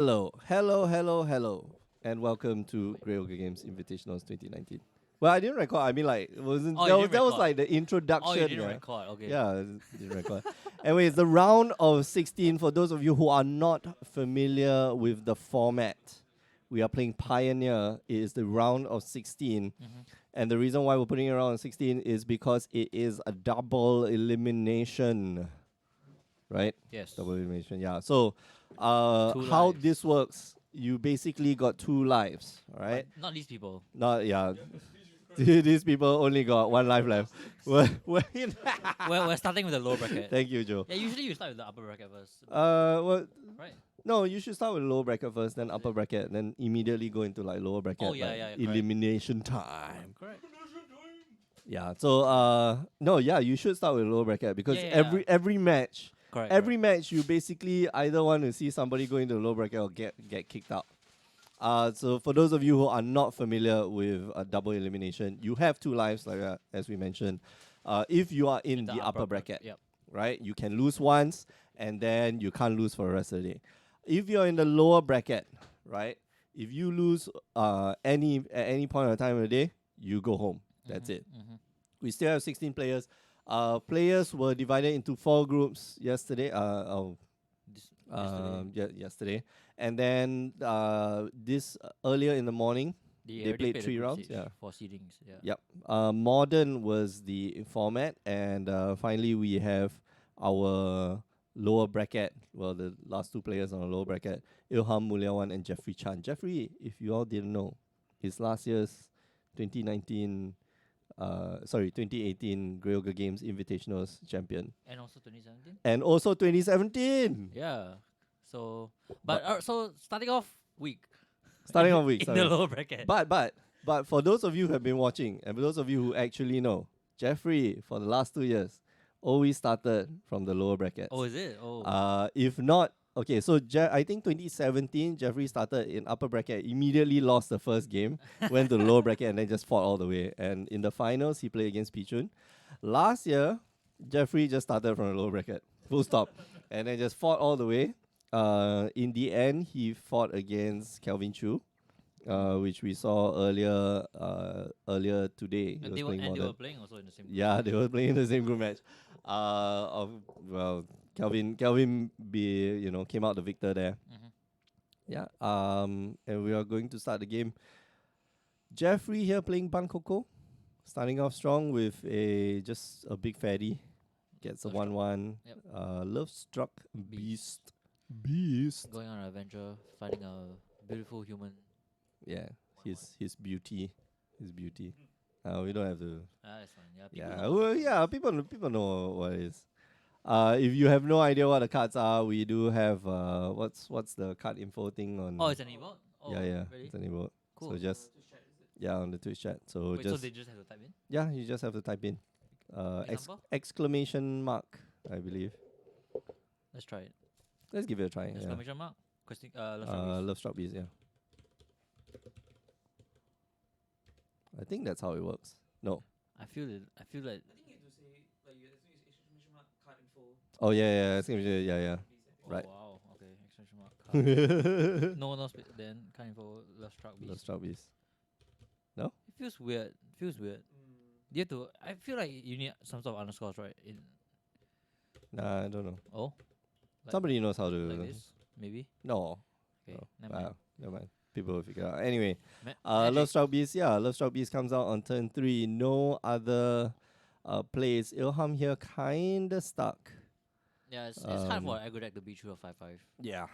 Hello, and welcome to Grey Ogre Games Invitationals 2019. Well, I didn't record. I mean, like, it wasn't Oh, that you was didn't that was record. like the introduction. Oh, you didn't yeah, record. Okay. yeah, I didn't record. Anyway, it's the round of 16. For those of you who are not familiar with the format, we are playing Pioneer. It is the round of 16, Mm-hmm. and the reason why we're putting it around 16 is because it is a double elimination, right? Yes. Double elimination, yeah. So, Two how lives. this works, you basically got 2 lives, all right? But not these people. Not, yeah. These people only got 1 life left. We're starting with the lower bracket. Thank you, Joe. Yeah, usually you start with the upper bracket first. Well, Right? no, you should start with lower bracket first, then upper bracket, then immediately go into like lower bracket. Oh, yeah, like yeah, correct. elimination time. Correct. Yeah. So, no, yeah, you should start with lower bracket because Yeah, yeah, every match, Correct. every match, you basically either want to see somebody go into the low bracket or get kicked out. So for those of you who are not familiar with a double elimination, you have 2 lives, like as we mentioned. If you are in the upper bracket, Yep. right, you can lose once, and then you can't lose for the rest of the day. If you're in the lower bracket, right, if you lose at any point of time of the day, you go home. That's it. Mm-hmm. We still have 16 players. Players were divided into 4 groups yesterday. Yesterday, and then this earlier in the morning, They they already played played 3 rounds. Yeah. For seedings. Yeah. Yep. Modern was the format, and finally we have our lower bracket. Well, the last 2 players on the lower bracket: Ilham Mulyawan and Jeffrey Chan. Jeffrey, if you all didn't know, is last year's 2019. 2018 Grey Ogre Games Invitationals champion, And also 2017. and also 2017. Yeah. So starting off week. Starting off week, in the lower bracket. But for those of you who have been watching, and for those of you who actually know, Jeffrey for the last 2 years always started from the lower brackets. Oh, is it? Oh. If not, okay, so I think 2017 Jeffrey started in upper bracket, immediately lost the first game, went to the lower bracket, and then just fought all the way. And in the finals, he played against Pichun. Last year, Jeffrey just started from the lower bracket, full stop, and then just fought all the way. In the end, he fought against Kelvin Chu, which we saw earlier today. And they were playing also in the same group. Yeah, they were playing in the same group match. Kelvin came out the victor there. Mm-hmm. Yeah. And we are going to start the game. Jeffrey here playing Ban Coco, starting off strong with just a big fatty. Gets a 1-1. Yep. Love struck beast. Going on an adventure, finding a beautiful human. Yeah, his beauty. We don't have to. That's fine. Yeah. People know what it is. If you have no idea what the cards are, we do have what's the card info thing on. Oh, it's an emote. Oh, yeah, really? it's an emote. Cool. So just on the Twitch chat. So Wait, just so they just have to type in. yeah, you just have to type in Example? exclamation mark, I believe. Let's try it. Let's give it a try. Exclamation mark. Question. Love struck bees. Yeah. I think that's how it works. No. I feel like. I think you have to say like you have to use exclamation mark card info. Oh yeah, exclamation. Yeah. Oh, Right. wow. Okay. Exclamation mark. Card. No one else. Then kind of love struck bees. Love struck bees. It feels weird. You have to. I feel like you need some sort of underscores, right? Nah, I don't know. Oh. Like, Somebody knows how to. like this, maybe. No. Okay. No. Never mind. Never mind. People will figure out. Anyway, Magic. Love Struck Beast. Yeah, Love Struck Beast comes out on turn 3. No other plays. Ilham here kinda stuck. Yeah, it's hard for an aggro deck to beat through a 5/5. Yeah.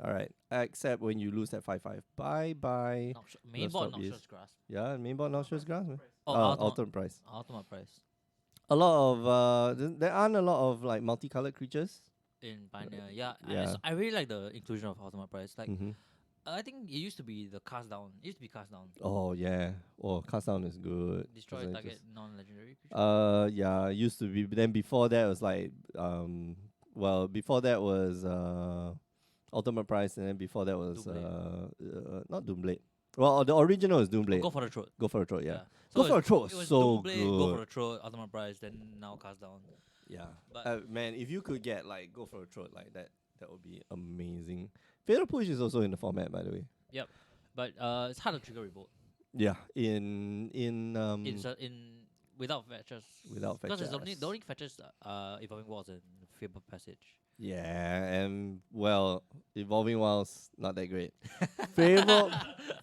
All right. Except when you lose that 5/5. Bye. Main Love board Struck Beast. Noxious Grasp. Yeah, main board Noxious Grass. Man. Oh, Ultimate price. Ultimate price. A lot of there aren't a lot of like multicolored creatures. In Pioneer, yeah. Yeah. I really like the inclusion of Ultimate price. Like, Mm-hmm. I think it used to be the cast down. It used to be cast down. Oh yeah. Oh, cast down is good. Destroy Cause I target just- non-legendary creature. Yeah, used to be. But then before that was like before that was Ultimate Price, and then before that was not Doomblade. Well, the original is Doomblade. Go for the throat. Go for a throat, yeah. So Go for a throat it was was so Doomblade, Go for good. the throat, Ultimate price, then now cast down. Yeah. But Man, if you could get like Go for a throat like that, that would be amazing. Fatal Push is also in the format, by the way. Yep. But it's hard to trigger revolt. Yeah, in In without fetches. Without Because it's fetches. the only fetches evolving walls and Fabled Passage. yeah, and well, Evolving Wilds not that great. favorite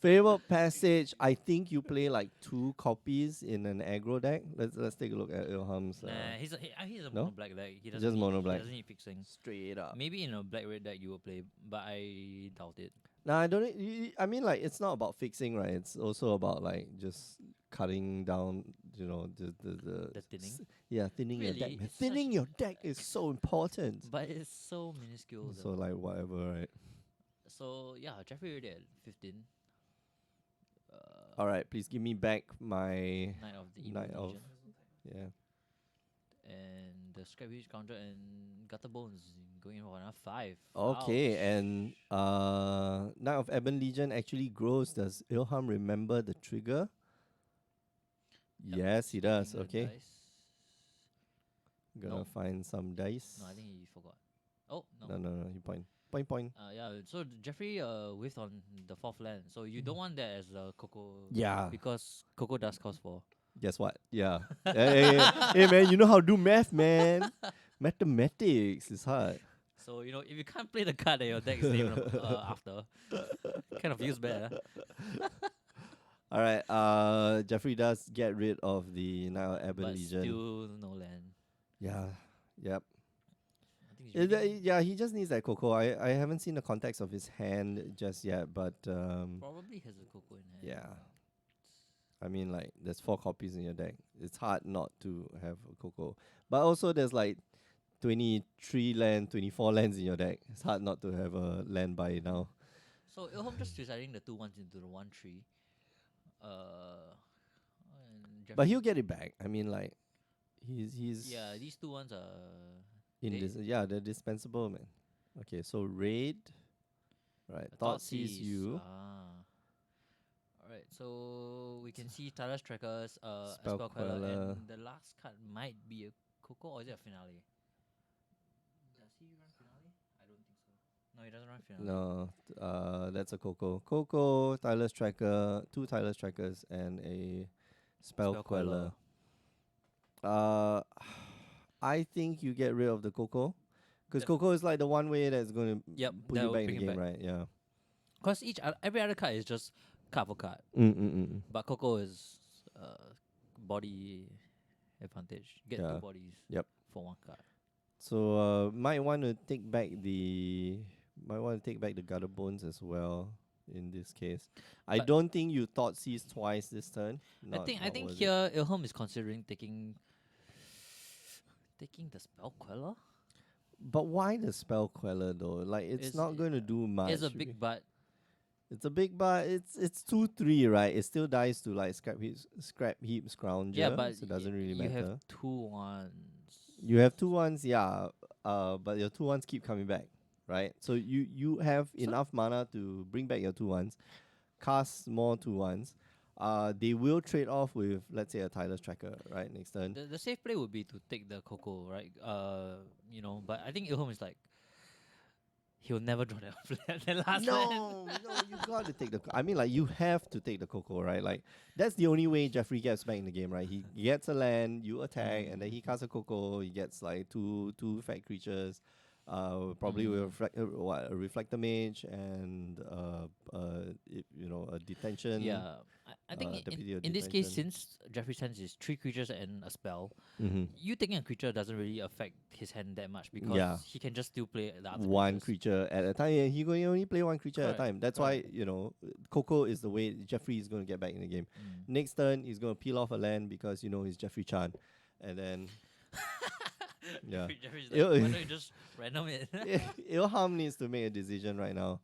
favorite passage. I think you play like 2 copies in an aggro deck. Let's take a look at Ilham's. Nah, he's a no? mono black deck. He doesn't Just need, mono he black. doesn't need fixing. Straight up. Maybe in a black red deck you will play, but I doubt it. Nah, I don't. I mean, like it's not about fixing, right? It's also about like just cutting down. You know, The thinning. yeah, thinning your deck. Really, Man. it's Thinning such- your deck is so important. But it's so minuscule. So though. like whatever, right? So yeah, Jeffrey already at 15. All right, please give me back my Knight of the Knight Evil of- Legion. yeah. And the Scrap Huge counter and Gutter Bones going in for another 5. Okay, Ouch. and Knight of Ebon Legion actually grows. Does Ilham remember the trigger? Yep, Yes, he he's does. taking the Okay, dice. gonna Nope. find some dice. No, I think he forgot. Oh no. No. He point. Yeah, so Jeffrey whiffed on the 4th land. So you don't want that as a Coco. Yeah. Because Coco does cost 4. Guess what? Yeah. hey, man, you know how to do math, man. Mathematics is hard. So you know if you can't play the card that your deck is named after, kind of feels bad. All right. Jeffrey does get rid of the Knight of Ebon But Legion. still no land. Yeah. Yep. I think he's really- Yeah, he just needs that Coco. I haven't seen the context of his hand just yet, but probably has a Coco in hand. yeah. I mean, like, there's 4 copies in your deck. It's hard not to have a Coco. But also, there's like 23 land, 24 lands in your deck. It's hard not to have a land by now. So Ilham just deciding the 2-1s into the 1-3. And But Jeffrey- he'll get it back. I mean, like, he's yeah, these 2-1s are yeah, they're dispensable, man. Okay, so raid. Right, thought sees you. Alright, so we can see Tyler's Trackers, Spell Spell Queller, Queller. and the last card might be a Coco, or is it a Finale? Does he run Finale? I don't think so. No, he doesn't run Finale. No, that's a Coco. Coco, Tyler's Tracker, 2 Tyler's Trackers, and a Spell Queller. I think you get rid of the Coco. Because Def- Coco is like the one way that's going to Yep, put that you will back in bring the him game, back. right? Yeah. Because every other card is just card for card. But Coco is body advantage. Get Yeah. 2 bodies Yep. for 1 card. So might want to take back the Gutter Bones as well in this case. I But- don't think you thought sees twice this turn. I Not think worth it. here Ilham is considering taking the Spell Queller. But why the Spell Queller though? Like it's It's- not going to do much. It's a big but. It's a big but it's 2/3, right? It still dies to like scrap heap scrounger. Yeah, but so it doesn't really you matter. have 2-1s. You have 2/1s, yeah. But your 2/1s keep coming back, right? So you have enough mana to bring back your 2/1s, cast more 2/1s. They will trade off with, let's say, a Tyler's Tracker, right? Next turn. The safe play would be to take the Coco, right? You know, but I think Ilham is like he'll never draw the last land. No, you got to take the. I mean, like you have to take the Coco, right? Like that's the only way Jeffrey gets back in the game, right? He gets a land, you attack, and then he casts a Coco. He gets like two effect creatures, probably with a Reflector Mage and a detention. Yeah, I think Deputy of in this case, Detention. since Jeffrey's hand is 3 creatures and a spell, Mm-hmm. you taking a creature doesn't really affect his hand that much because Yeah. he can just still play the other One creatures. creature at a time. Yeah, he going only play one creature at a Correct, time. That's why Coco is the way Jeffrey is going to get back in the game. Next turn, he's going to peel off a land because he's Jeffrey Chan, and then yeah. Jeffrey's Ew. like, why don't you just random it? Ilham needs to make a decision right now,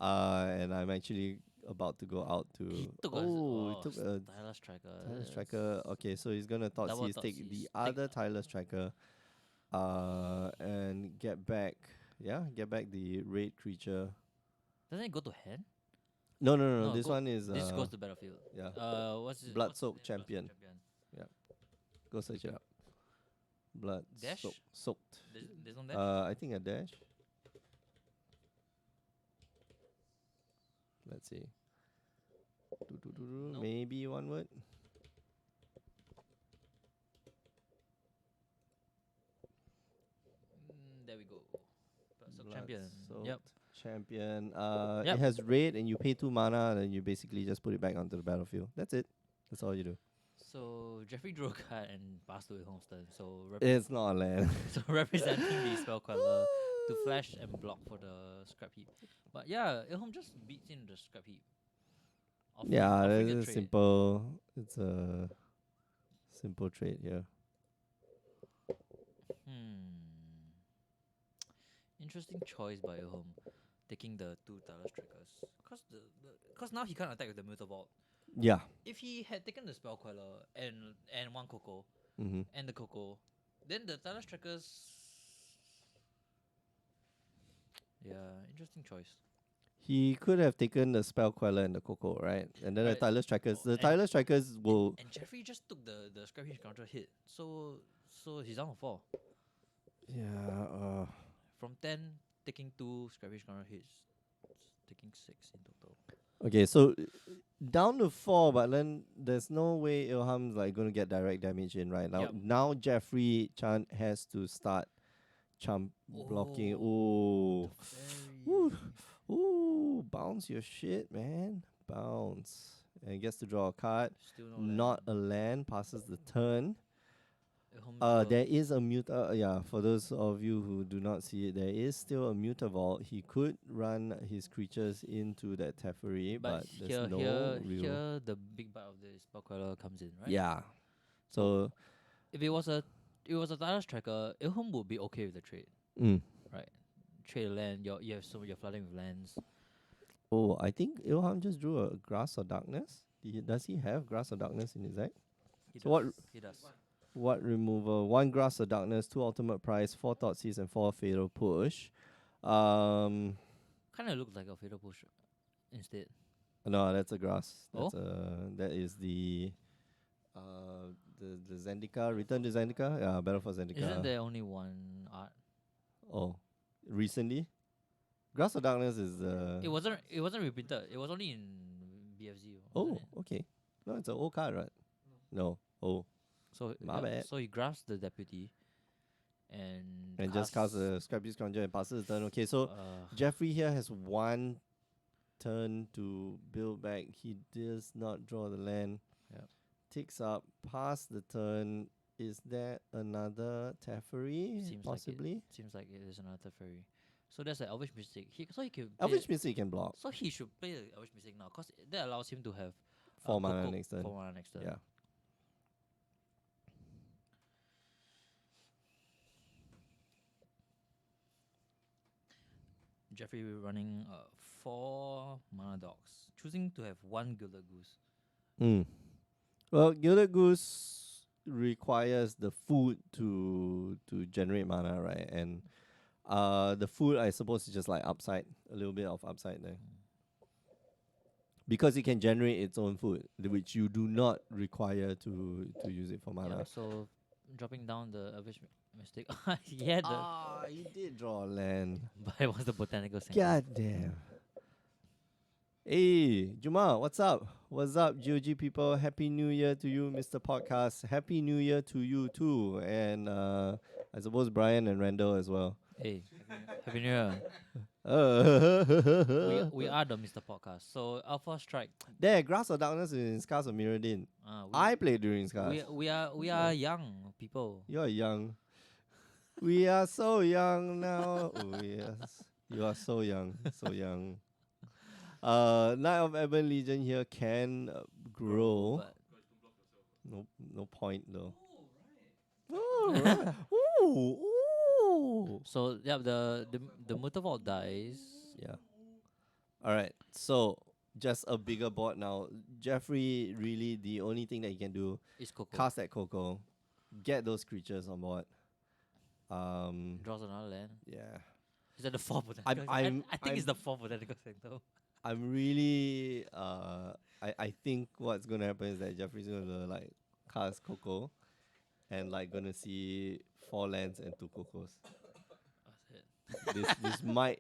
and I'm actually about to go out to. He took he took a Tyler's Tracker. Tyler's Tracker. Okay, so he's gonna Double take Thoughtseize. the Take- other Tyler's Tracker, and get back the raid creature. Doesn't it go to hand? No. No, This go- one is This goes to battlefield. yeah. What's his Blood-soaked what's his name? champion. Go search it up. Blood Dash? soaked. There's no dash. I think a dash. Let's see. Nope. Maybe one word. There we go. So champion. Blood-soaked Yep. Champion. Yep. It has red, and you pay 2 mana, and you basically just put it back onto the battlefield. That's it. That's all you do. So Jeffrey drew a card and passed away Homestead. So It's not a land. so representing the spell queller to flash and block for the scrap heap. But yeah, Ilham just beats in the scrap heap. Yeah, off it's wicket a trade. simple. It's a simple trade here. Interesting choice by Ilham, taking the 2 Talos Trackers. Cause now he can't attack with the Muta Vault. Yeah. If he had taken the Spell Queller and 1 Coco Mm-hmm. and the Coco, then the Talos Trackers. Yeah, interesting choice. He could have taken the Spell Queller and the Coco, right? And then Right. the Tireless Trackers. The And- Tireless Trackers will. And Jeffrey just took the Scrap Heap counter hit, so he's down for 4. Yeah. From 10, taking 2 Scrap Heap counter hits, taking 6 in total. Okay, so down to 4, but then there's no way Ilham's like going to get direct damage in right now. Yep. Now Jeffrey Chan has to start blocking. Ooh. Ooh. Ooh, bounce your shit, man. Bounce. And gets to draw a card. Still Not a land. Passes the turn. Ilham There is a muta. Yeah, for those of you who do not see it, there is still a muta vault. He could run his creatures into that Teferi, but there's here, no here, real. here, the big bite of the Spell Queller comes in, right? Yeah. So. If it was a Talos Tracker, Ilham would be okay with the trade, Mm. right? Trade a land. You're flooding with lands. Oh, I think Ilham just drew a Grass of Darkness. Does he have Grass of Darkness in his deck? So what? He does. What removal? 1 Grass of Darkness, 2 Ultimate Price, 4 Thoughtseize, and 4 Fatal Push. Kind of looks like a Fatal Push instead. No, that's a grass. Oh? That is the Zendika, Return to Zendika. Yeah, Battle for Zendika. Isn't there only one art? Oh, recently, Grass of Darkness is It wasn't reprinted. It was only in BFZ. Oh, wasn't it? okay. No, it's an old card, right? No. Oh, So My bad. So he grabs the deputy, and just cast a Scrap Beast Conjure and passes the turn. Okay, so Jeffrey here has 1 turn to build back. He does not draw the land. Yep. Ticks up, pass the turn. Is there another Teferi? Seems Possibly. seems like it is another fairy. So that's an Elvish Mystic. So he can play Elvish Mystic can block. So he should play the Elvish Mystic now, cause that allows him to have 4 mana Coco next turn. 4 mana next turn. Yeah. Jeffrey running 4 mana dogs, choosing to have 1 Gilded Goose. Well, Gilded Goose requires the food to generate mana, right? And the food, I suppose, is just like upside, a little bit of upside there. Because it can generate its own food, which you do not require to use it for mana. Yeah, so dropping down the Elvish Mystic. He had the, He did draw a land. but it was the Botanical Center. God damn. Hey, Juma, what's up? What's up, GOG people? Happy New Year to you, Mr. Podcast. Happy New Year to you too. And I suppose Brian and Randall as well. Hey, Happy New Year. We are the Mr. Podcast. So Alpha Strike. There, Grass of Darkness in Scars of Mirrodin. I played during Scars. we are young people. You're young. We are so young now. Oh yes. You are so young. So young. Knight of Ebon Legion here can grow. But No point though. Oh, right. Ooh, ooh. so yeah, the Muta Vault dies. Yeah. All right. So just a bigger board now. Jeffrey really the only thing that he can do It's Coco. cast that Coco, get those creatures on board. Draws another land. Yeah. Is that the 4 Botanical I'm- I think it's the 4 Botanical Center. I'm really I think what's gonna happen is that Jeffrey's gonna like cast Coco and like gonna see 4 lands and 2 Cocos. That's it.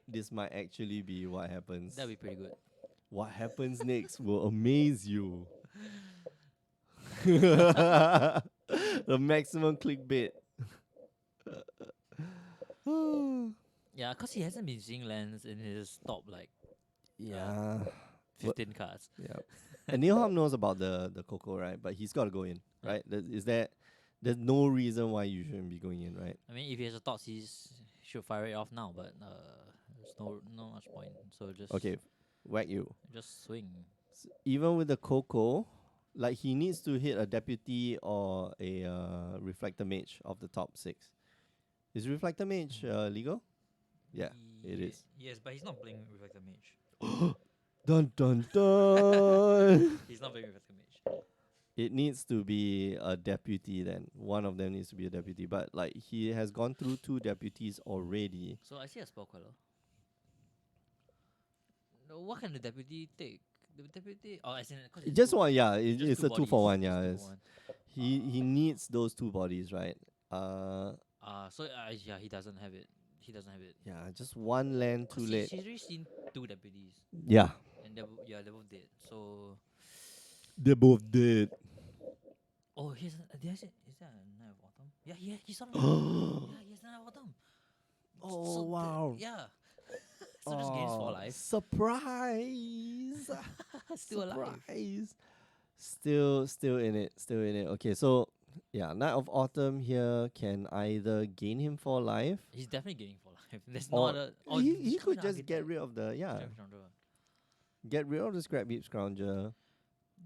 This might actually be what happens. That'd be pretty good. What happens next will amaze you. The maximum clickbait. Yeah, cause he hasn't been seeing lands in his top like Yeah. 15 cards. Yeah. And Neilham knows about the Coco, right? But he's got to go in, Yeah. right? There's no reason why you shouldn't be going in, right? I mean, if he has a thoughts, he should fire it off now. But there's no much point. So Okay, whack you. just swing. Even with the Coco, like he needs to hit a deputy or a reflector mage of the top 6. Is reflector mage legal? Yeah, it is. Yes, but he's not playing Reflector Mage. Dun dun dun. He's not playing Reflector Mage. It needs to be a deputy then. One of them needs to be a deputy. But like he has gone through 2 deputies already. So I see a spell queller. No, what can the deputy take? The deputy, oh, as in, cause it's Just two- one, yeah. it's just It's two a 2 for 1, bodies, yeah. it's two for He needs those 2 bodies, right? one. So yeah, he doesn't have it. He doesn't have it. Yeah, just 1 land too 'Cause late. She's already seen 2 deputies, Yeah. and they're both dead. So, They both did. oh, here's did I say, is that a Knight of Autumn? Yeah, he saw. Yeah, he has Knight of Autumn. Oh, So wow. yeah. So just gains 4 life. Surprise! Still alive. Surprise! Still in it. Still in it. Okay, so yeah, Knight of Autumn here can either gain him 4 life. He's definitely gaining 4 life. There's no Or other. he could just get rid of the get rid of the Scrap Heap Scrounger.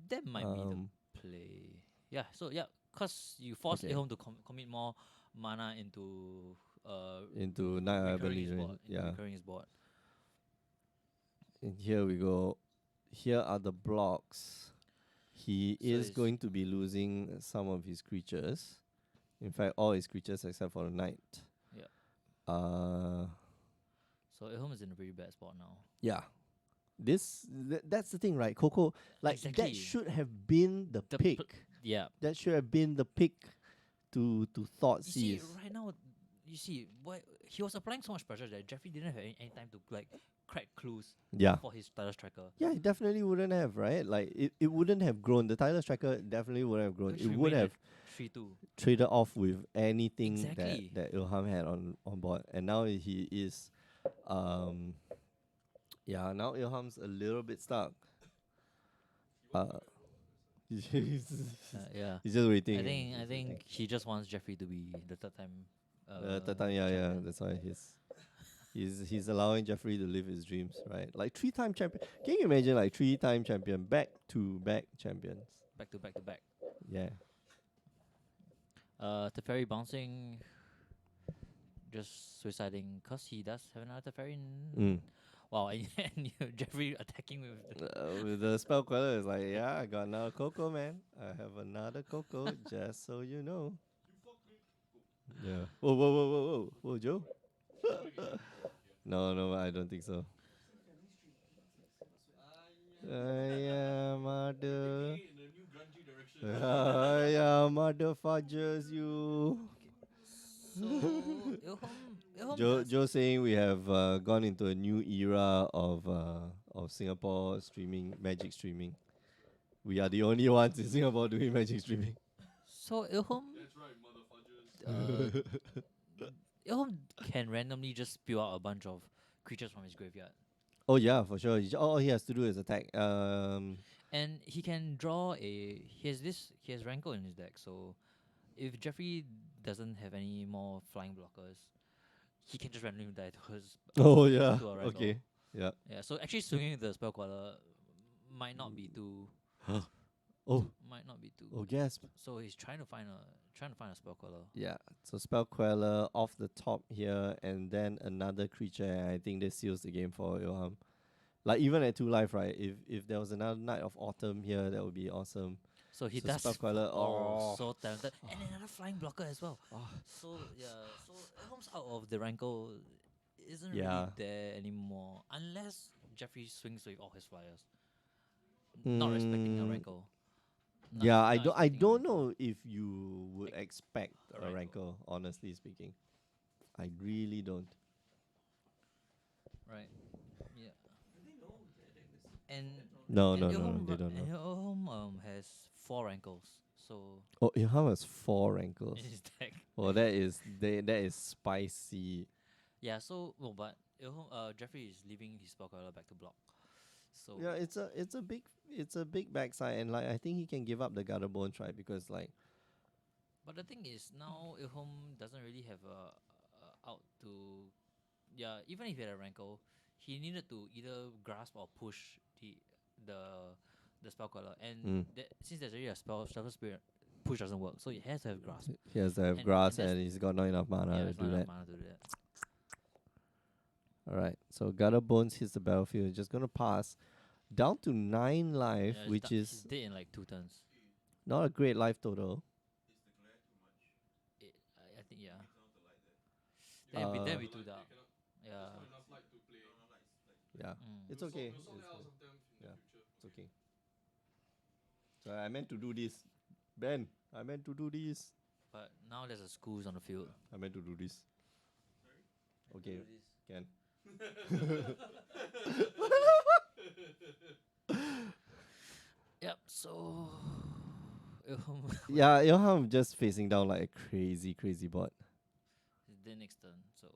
That might be the play. Yeah. So yeah, cause you force Okay. him to commit more mana into Knight of recurring his Belligerent. board. Yeah. Recurring his board. And here we go. Here are the blocks. He So is it's- going to be losing some of his creatures. In fact, all his creatures except for the knight. Yeah. So Ilham is in a very bad spot now. yeah. That's the thing, right? Coco, like Exactly. that should have been the The pick. Yeah. That should have been the pick to thought You see, seize. right now, you see, what he was applying so much pressure that Jeffrey didn't have any time to like crack clues Yeah. for his Tyler Striker. Yeah, it definitely wouldn't have, right? Like it wouldn't have grown. The Tyler Striker definitely wouldn't have grown. Which It would remained have at 3-2. traded off with anything Exactly. that Ilham had on board. And now he is now Ilham's a little bit stuck. He's Yeah. just waiting. I think he just wants Jeffrey to be the third time. Third time, yeah, champion. that's why he's allowing Jeffrey to live his dreams, right? Like 3-time champion. Can you imagine like 3-time champion, back-to-back champions? Back to back to back. Yeah. Teferi bouncing, just suiciding, cause he does have another Teferi. Wow, and Jeffrey attacking With the spell queller, it's like, yeah, I got another Coco, man. I have another Coco, just so you know. Yeah. Whoa, Joe. No, I don't think so. Yeah, mother. Yeah, mother fudges you. So Ilham Joe saying we have gone into a new era of Singapore streaming, magic streaming. We are the only ones in Singapore doing magic streaming. So Ilham, Ilham can randomly just spew out a bunch of creatures from his graveyard, Oh yeah, for sure. All he has to do is attack. and he can draw a. He has Rankle in his deck, so if Jeffrey doesn't have any more flying blockers, he can just randomly die to his. Oh yeah. to a Rankle. Okay. Yeah. Yeah. So actually, swinging the spell queller might not be too. Oh. Might not be too. Oh gasp. So he's trying to find a spell queller. Yeah. So spell queller off the top here, and then another creature. And I think this seals the game for Ilham. Like even at 2 life, right? If there was another Knight of Autumn here, that would be awesome. So he So does. spell queller. Oh. So talented, and another flying blocker as well. So yeah, so Ilham's out of the Rankle isn't Yeah. really there anymore unless Jeffrey swings with all his flyers. Not respecting a Rankle. Yeah, Not I expecting a don't Rankle. know if you would expect a a Rankle. rankle, honestly speaking. I really don't. Right. Yeah. And No, and no, no, they Ilham don't know. Has 4 rankles, so Oh, Ilham has 4 rankles. in his deck. Oh, that is spicy. Yeah, so well, but Jeffrey is leaving his spell caller back to block. So Yeah, it's a big backside, and like I think he can give up the gutter bones, right? Because like but the thing is now Ilham doesn't really have a out to, yeah, even if he had a rankle, he needed to either grasp or push the the spell caller, and mm, since there's already a spell spirit, push doesn't work, so he has to have grasp, he has to have and grass, that's, and he's got not enough mana yeah, to it's not do enough that. mana to do that. All right, so gutter bones hits the battlefield. Just gonna pass down to 9 life, Yeah, which he's is dead in like 2 turns. not a great life total. I think, yeah. Then be too Light, dark. you cannot. Yeah. There's not enough light to play. Yeah, Mm. it's We'll okay. We'll sort It's that out good. sometime in Yeah. the future. It's okay. So I meant to do this, Ben. I meant to do this. But now there's a schools on the field. I meant to do this. Okay, can. Yep. So, Ilham Yeah, Ilham just facing down like a crazy, crazy bot. then next turn. So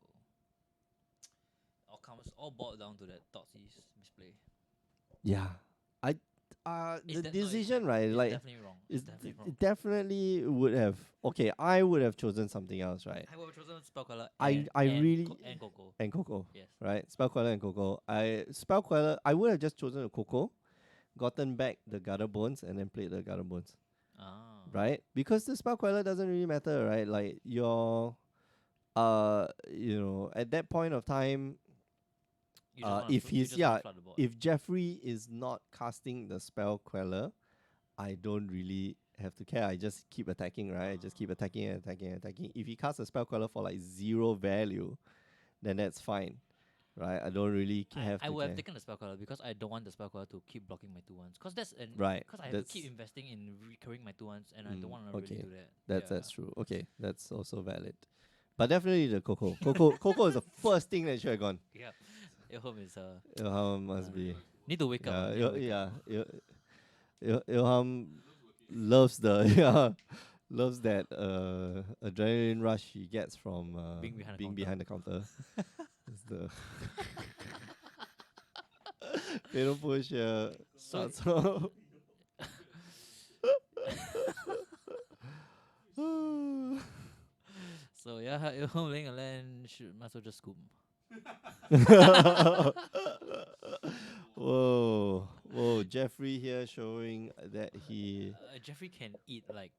all boiled down to that Totsy's misplay. Yeah, I It's the no, decision, right? it's Like definitely wrong. It's definitely wrong. it definitely would have. Okay, I would have chosen something else, right? I would have chosen Spell Color I really and Coco. and Coco, Yes. right? Spell Queller and Coco. Spell Queller. I would have just chosen a Coco, gotten back the Gutter Bones, and then played the Gutter Bones, Ah. right? Because the Spell Queller doesn't really matter, right? Like your, at that point of time, You just want if you he's just want yeah, to flood the board. if Jeffrey is not casting the Spell Queller, I don't really have to care. I just keep attacking, right? I just keep attacking and attacking and attacking. If he casts a Spell Queller for like 0 value, then that's fine, right? I don't really have I to would have care. taken the Spell Color because I don't want the Spell Color to keep blocking my 2/1s. Because Right. because I have to keep investing in recurring my 2/1s, and I don't want to okay. really do that. That's true. Okay, that's also valid. But definitely the Coco. Coco is the first thing that should have gone. Yeah. Ilham is Ilham must be. need to wake up. Yeah, Need to wake up. Ilham loves the loves that adrenaline rush he gets from Being behind the counter. behind the counter. It's the fatal push. So So so yeah, Ilham laying a land should might as well just scoop. whoa! Jeffrey here showing that he Jeffrey can eat like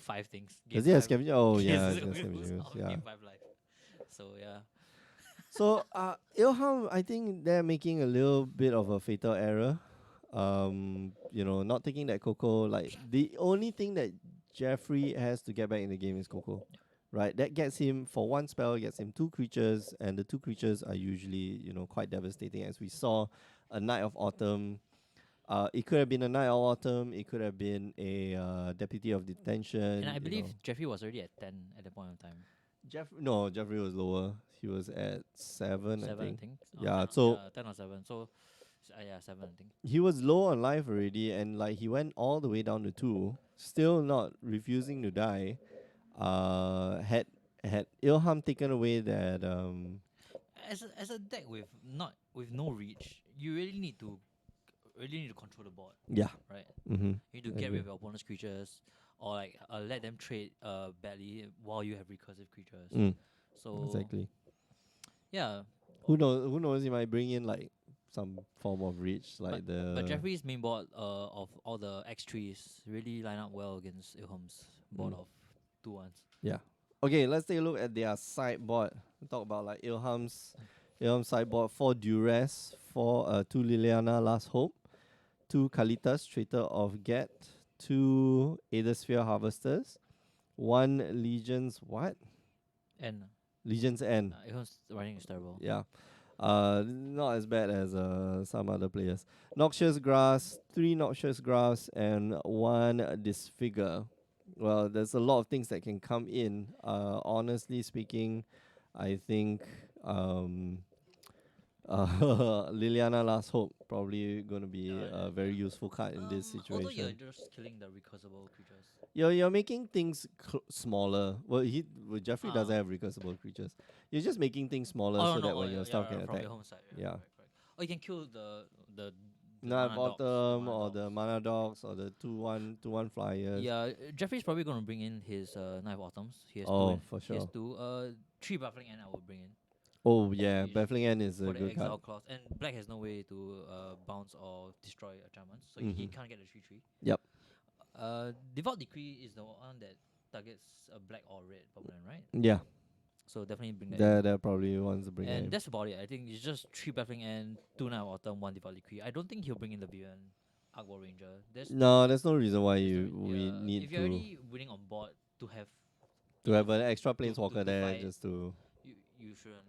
5 things. does Gain he have 5. scavenger? Oh He yeah, has he has scavengers, yeah. gain 5 life. So yeah. So Ilham, I think they're making a little bit of a fatal error. Not taking that Coco. Like the only thing that Jeffrey has to get back in the game is Coco. Right? That gets him for one spell, gets him 2 creatures, and the 2 creatures are usually, quite devastating, as we saw a Knight of Autumn. It could have been a Knight of Autumn, it could have been a Deputy of Detention. And I believe Jeffrey was already at 10 at that point in time. Jeffrey was lower. He was at 7, I 7, think. I think. Yeah, so 10 or 7. So yeah, 7, I think. he was low on life already, and like he went all the way down to 2, still not refusing to die. Had Ilham taken away that As a deck with no reach, you really need to control the board, yeah. right? Mm-hmm. You need to get rid of your opponent's creatures, or like let them trade badly while you have recursive creatures. So Exactly. yeah. Who knows? He might bring in like some form of reach, like But Jeffrey's main board of all the X3s really line up well against Ilham's board of 2/1s. Yeah. Okay, let's take a look at their sideboard. Talk about like Ilham's sideboard: 4 Duress, 2 Liliana Last Hope, 2 Kalitas Traitor of Get, 2 Aethersphere Harvesters, 1 Legion's what? And Legion's End. Ilham's running is terrible. Yeah. Not as bad as some other players. Noxious Grass, 3 Noxious Grass, and 1 Disfigure. Well, there's a lot of things that can come in. Honestly speaking, I think Liliana Last Hope probably going to be Yeah, a very yeah. useful card in this Although you're situation. just killing the recursable creatures. You're making things smaller. Jeffrey doesn't Ah. have recursable creatures. You're just making things smaller Oh so no, that when your stuff yeah, can from attack. your home side. Yeah, Yeah. correct, correct. Oh, you can kill the Not mana dogs. The bottom mana or dogs. the mana dogs or the 2/1 flyers. Yeah, Jeffrey's probably gonna bring in his Knife Autumns. He has two. Oh, for He has sure. two. Three Baffling and I will bring in. Oh yeah, Which- Baffling End is a for the good card. exile clause, and black has no way to bounce or destroy enchantments, so he Mhm. can't get the 3/3. Yep. Devout Decree is the one that targets a black or red permanent, right? Yeah. So definitely bring that in. That probably wants to bring it And in. that's about it. I think it's just three baffling and two Knife Autumn, one Devout Decree. I don't think he'll bring in the Vivian Arc Ranger. No, there's no reason why there's we need if you're to already winning on board to have have enough an extra to planeswalker there fight, just to you shouldn't.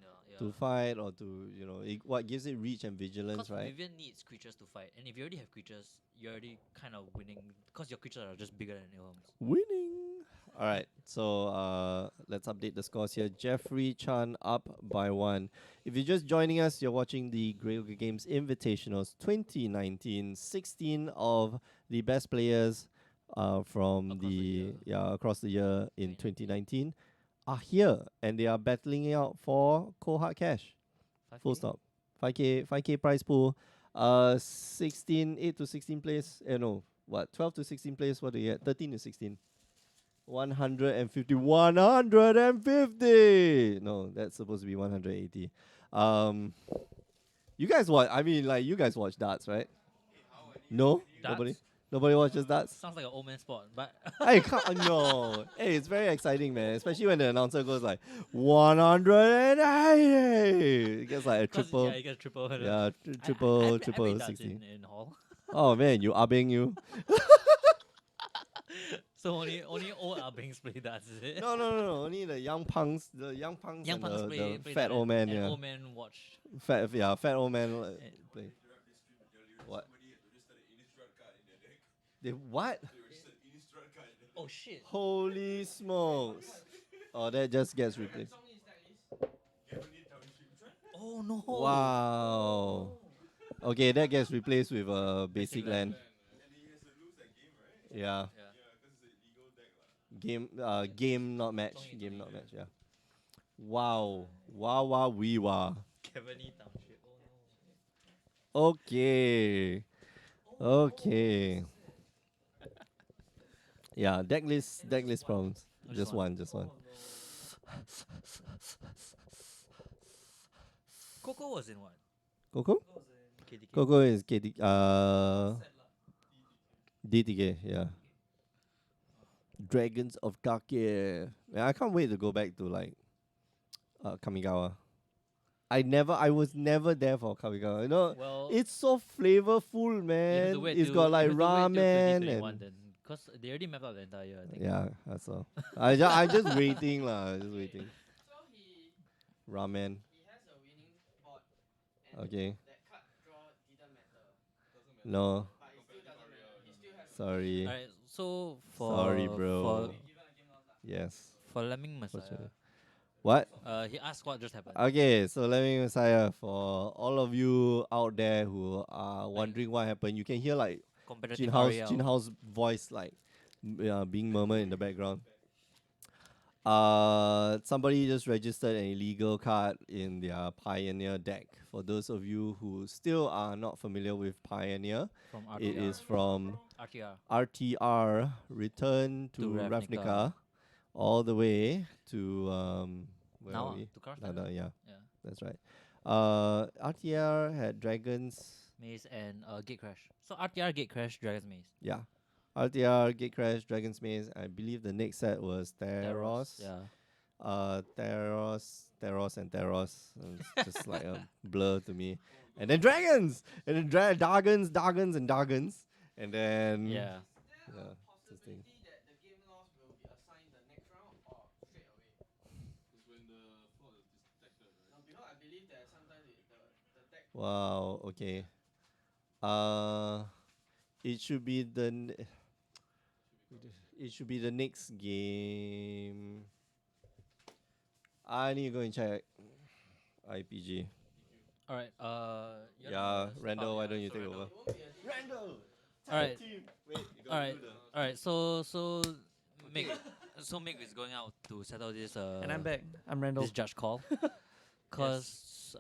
Yeah. fight or to what gives it reach and vigilance, Because right? Vivian needs creatures to fight, and if you already have creatures, you're already kind of winning because your creatures are just bigger than Ilham's. Winning. All right, so let's update the scores here. Jeffrey Chan up by 1. If you're just joining us, you're watching the Grey Ogre Games Invitationals 2019. 16 of the best players from Across the year. across the year in 2019. 2019 are here, and they are battling it out for cold hard cash. 5K? Full stop. 5k prize pool. 8 to 16 plays. No, what? 12 to 16 plays. What do you get? 13 to 16. 150. 150. No, that's supposed to be 180. You guys watch? I mean, like you guys watch darts, right? No, nobody. Darts? Nobody watches darts. Sounds like an old man sport, but Hey, no. Hey, it's very exciting, man. Especially when the announcer goes like 180. It gets like a 'cause, triple. yeah, you get a triple. Yeah, I triple, play triple darts 16. in hall. Oh man, you abbing you. So only old abings play darts, is it? No. Only the young punks, young Young and punks the play fat dart old man, and yeah. old man watch. Fat old man Eh, play. What? They what? Oh shit! Holy smokes! Oh, that just gets replaced. Oh no! Wow. Okay, that gets replaced with a basic land. Yeah. Yeah. Game not match. Only Game 20, not yeah. match. Yeah. Wow. Wow. Wee wah. Cavani Township. Oh Okay. Okay. Yeah, deck list problems. no! Just one, just one. Coco was in what? Coco? KDK. Coco is KD, DTK, yeah. Dragons of Darkia. Yeah, I can't wait to go back to like Kamigawa. I was never there for Kamigawa. You know, Well, it's so flavorful, you have man. to wait It's till- got you like have to wait till ramen 2021 and then, because they already mapped out the entire year. I think. yeah, that's all. I'm just waiting lah, just waiting. So he Ramen. has a winning board, and Okay. that card draw didn't matter, No, but it still doesn't matter. He still has sorry. Alright, so for Sorry, bro. for given a game loss. Yes. for Lemming Messiah, Fortunately. What? he asked what just happened. Okay, so let me Messiah for all of you out there who are wondering what happened. You can hear like Competitive Jin RAL. Hao's voice like being murmured in the background. Somebody just registered an illegal card in their Pioneer deck. For those of you who still are not familiar with Pioneer, From it RTR. is from RTR. RTR Return to To Ravnica. Ravnica, all the way to where Now are we? to Karthag. Yeah, Yeah. that's right. RTR had dragons. Maze and Gate Crash. So RTR Gate Crash, Dragon's Maze. Yeah, RTR Gatecrash, Dragon's Maze. I believe the next set was Theros. Yeah. Theros, and Theros. It's just like a blur to me. And then dragons, and then Dargons, and Dargons, and then Yeah. Is there Yeah, a interesting. possibility that the game loss will be assigned the next round or straight away? No, because I believe that sometimes the deck Wow. Okay. It should be it should be the next game. I need to go and check IPG. All right. You're the Yeah, first. Randall, why yeah, don't you so take Randall. over? Randall! All right. Team! Wait, you All gotta right. do the. All right. So Mick, so Mick is going out to settle this And I'm back. I'm Randall. this judge call, cause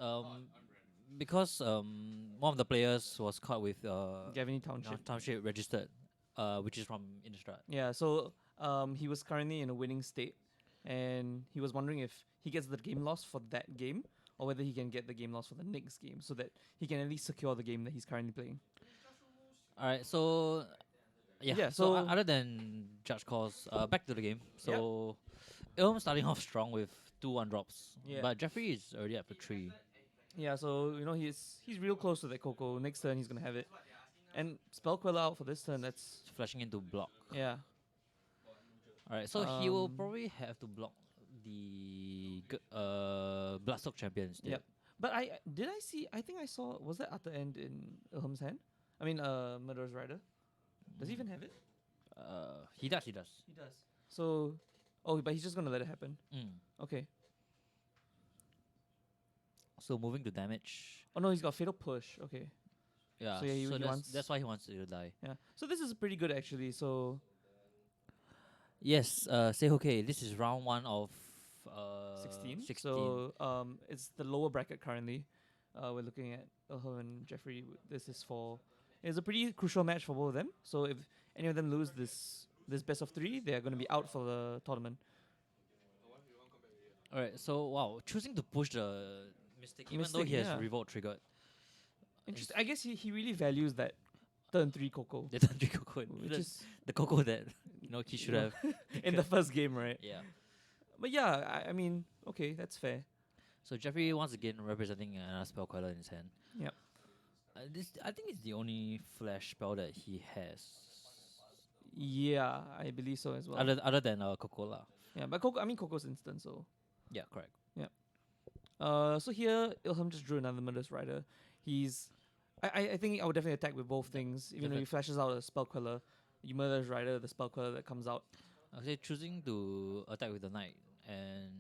because one of the players was caught with Gavini Township. township registered, which is from Innistrad. Yeah, so he was currently in a winning state, and he was wondering if he gets the game loss for that game, or whether he can get the game loss for the next game, so that he can at least secure the game that he's currently playing. All right. So Yeah, So so- other than judge calls, back to the game. So Ilm starting off strong with 2-1 drops, Yeah. but Jeffrey is already up to 3. Yeah, so he's real close to that Coco. Next turn he's gonna have it, and Spell Queller out for this turn. That's Flashing into block. yeah. Alright, so he will Um, probably have to block the Bloodstock champion instead. Yep. But I think I saw, was that at the end in Ilham's hand? I mean, Murderer's Rider. Does he even have it? He does. He does. So, but he's just gonna let it happen. Mm. Okay. So moving to damage. Oh no, he's got Fatal Push. Okay. Yeah, So yeah, he wants- that's why he wants to die. Yeah. So this is pretty good actually. So Yes, say okay. This is round 1 of 16. 16. So it's the lower bracket currently. We're looking at Ilham and Jeffrey. This is for. It's a pretty crucial match for both of them. So if any of them lose this best of 3, they are going to be out for the tournament. Alright, so wow, choosing to push the Mystic, even though Mystic, he has yeah. Revolt triggered. Interesting. I guess he really values that turn 3 Coco, The Tundra Coco, which is the Coco that he should have. in the first game, right? Yeah. But yeah, I mean, okay, that's fair. So Jeffrey once again representing another spell queller in his hand. Yep. This I think it's the only flash spell that he has, Yeah, I believe so as well. other than Cocola. Yeah, but Coco's instant, so. Yeah, correct. So here Ilham just drew another Murderous Rider. I think I would definitely attack with both things. Even though he flashes out a Spell Queller, you Murderous Rider, the Spell Queller that comes out. I say choosing to attack with the knight and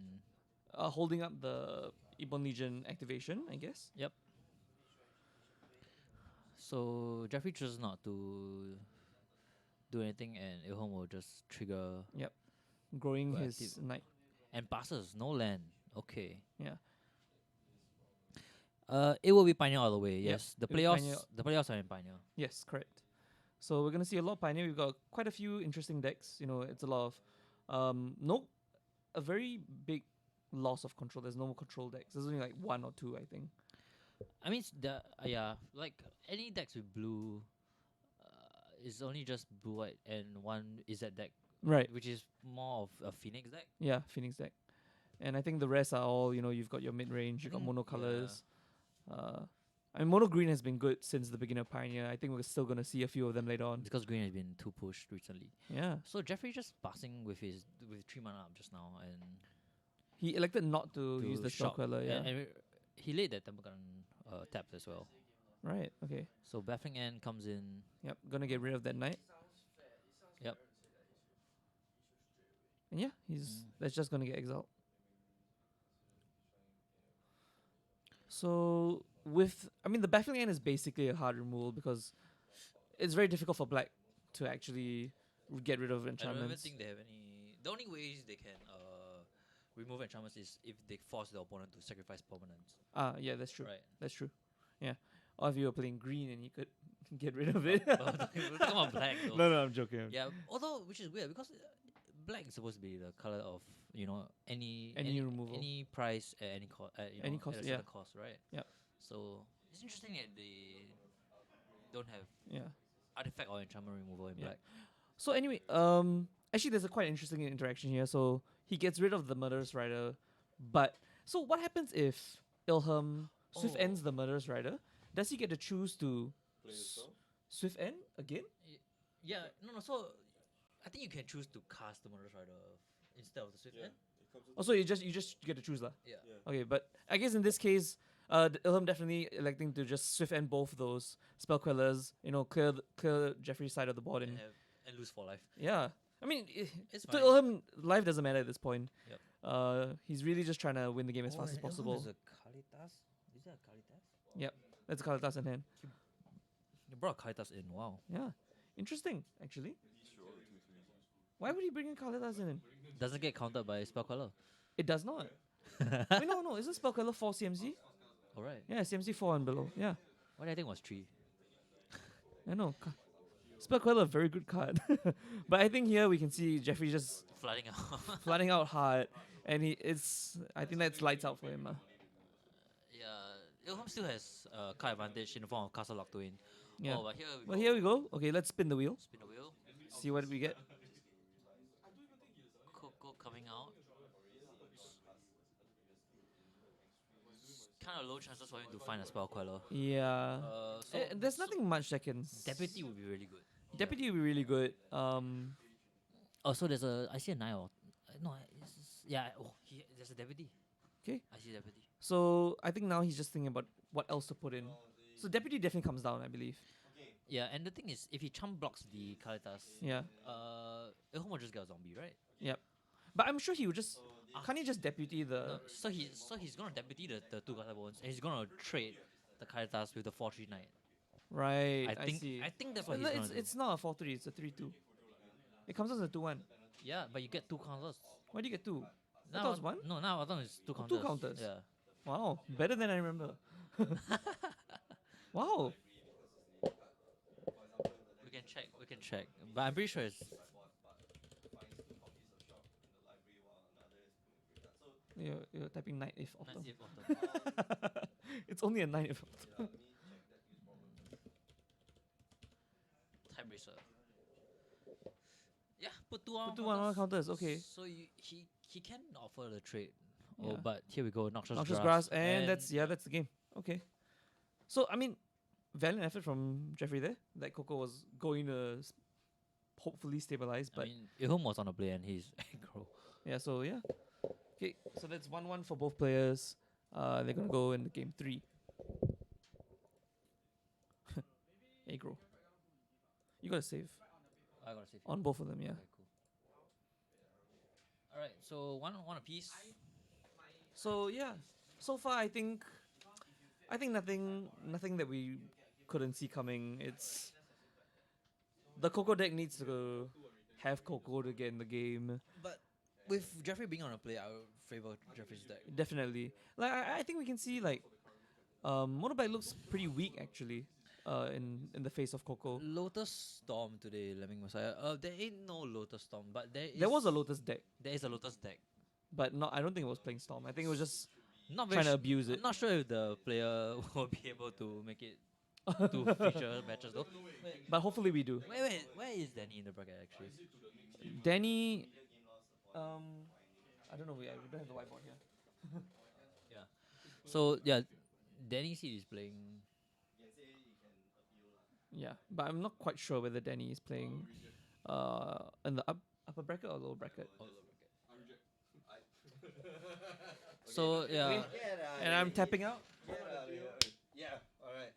Holding up the Ibon Legion activation, I guess. so Jeffrey chooses not to do anything, and Ilham will just trigger Growing Go his active. knight. and passes no land. Okay. Yeah. It will be Pioneer all the way. Yep, Yes, the it'll be Pioneer. playoffs are in Pioneer. Yes, correct. So we're gonna see a lot of Pioneer. We've got quite a few interesting decks. It's a lot of a very big loss of control. There's no more control decks. There's only like 1 or 2, I think. I mean, like any decks with blue, is only just blue white and one is that deck, Right. which is more of a Phoenix deck. Yeah, Phoenix deck. And I think the rest are all, you've got your mid range, you've got mono colors. I mean, mono green has been good since the beginning of Pioneer. I think we're still gonna see a few of them later on. Because green has been too pushed recently. Yeah, So Jeffrey just passing with 3 mana up just now and he elected not to to use the Spell shock. Queller. Yeah, And he laid that Temple Gun tapped as well. right. Okay. So Baffling End comes in. Yep, gonna get rid of that knight. Yep. And yeah, that's just gonna get exiled. So the baffling end is basically a hard removal because it's very difficult for black to actually get rid of I don't even enchantments. think they have any. The only ways they can remove enchantments is if they force the opponent to sacrifice permanents. Yeah, that's true. Right. That's true. Yeah. Or if you were playing green and you could get rid of it. But we're talking about black though. No, I'm joking. Yeah, although which is weird because black is supposed to be the color of any removal. any price at any cost Any cost, at a yeah. certain cost, right? Yep. So it's interesting that they don't have Yeah. artifact or enchantment removal in Yeah. black. So anyway, actually there's a quite interesting interaction here. So he gets rid of the Murderous Rider, but so what happens if Ilham Swift ends the Murderous Rider? Does he get to choose to Swift end again? Yeah, no. So I think you can choose to cast the Murderous Rider instead of the Swift End. Oh, so you just get to choose lah. Yeah. Okay, but I guess in this case, Ilham definitely electing to just Swift end both those Spell Quellers. Clear Jeffrey's side of the board and And lose 4 life. yeah. I mean, It's to fine. Ilham, life doesn't matter at this point. Yep. He's really just trying to win the game as fast as possible. Is a Kalitas? Is that a Kalitas? Yep, that's Kalitas in hand. You brought Kaitas in. Wow. Yeah, interesting actually. Why would he bring in Kalitas in? Doesn't get counted by spell color. It does not. Wait, no, isn't spell color 4 CMC? Alright. Yeah, CMC 4 and below. Yeah, What I think was 3. I know. Spell color, very good card. But I think here we can see Jeffrey just Flooding out. flooding out hard, and I think that's lights out for him. Yeah. Ilham still has card advantage in the form of Castle Lock to win. Yeah. Oh, but here we Well, go. here we go. Okay, let's spin the wheel. Spin the wheel. See what we get. Coco coming out. Kind of low chances for him to find a spell queller. Yeah. So There's nothing much that can. Deputy would be really good. Deputy will be really good. Oh, so there's a. I see a 9 or. No, yeah. Oh, there's a deputy. Okay. I see deputy. So I think now he's just thinking about what else to put in. So Deputy definitely comes down, I believe. Yeah, and the thing is, if he chump blocks the Kalitas, Yeah. Ilham will just get a zombie, right? Yep. But I'm sure he would just. Can't he just Deputy the. No, so he's gonna deputy the 2 Kalitas bones, and he's gonna trade the Kalitas with the 4-3 knight. Right. I think see. I think that's what Well, he's gonna do. it's not a 4-3, it's a 3-2. It comes as a 2-1. Yeah, but you get 2 counters. Why do you get 2? I Now thought it was 1? No, now I thought it's 2 Oh, counters. 2 counters. Yeah. Wow. Better than I remember. Wow. We can check. We can check. But I'm pretty sure it's. You're typing knight if Let's autumn. see if autumn. It's only a knight if autumn. Time racer. Yeah, put 2 on. Put 2 1 counters, okay. So he can offer the trade. Oh, Yeah. but here we go. Noxious, Noxious grass, and that's the game. Okay. So I mean, valiant effort from Jeffrey there. That Coco was going to hopefully stabilize, I but mean, Ilham was on the play and he's aggro. yeah. So yeah. Okay, so that's 1-1 for both players. They're gonna go in the game 3. Aggro. You gotta save I gotta save. on both of them, yeah. Okay, cool. All right, so one apiece. So yeah, so far I think nothing that we couldn't see coming. It's the Coco deck needs to have Coco to get in the game. But with Jeffrey being on a play, I would favor Jeffrey's deck. Definitely. Like I think we can see like Motorbike looks pretty weak actually. In the face of Coco. Lotus Storm today, Lemming Messiah. There ain't no Lotus Storm, but There was a Lotus deck, there is a Lotus deck. but I don't think it was playing Storm. I think it was just Not very trying to abuse it. I'm not sure if the player will be able to make it to future matches though. But hopefully we do. Wait, where is Danny in the bracket actually? Danny, I don't know. We don't have the whiteboard here. Yeah. So yeah, Danny seed is playing. Yeah, but I'm not quite sure whether Danny is playing in the upper bracket or lower bracket. So yeah, And I'm tapping out. Yeah, alright.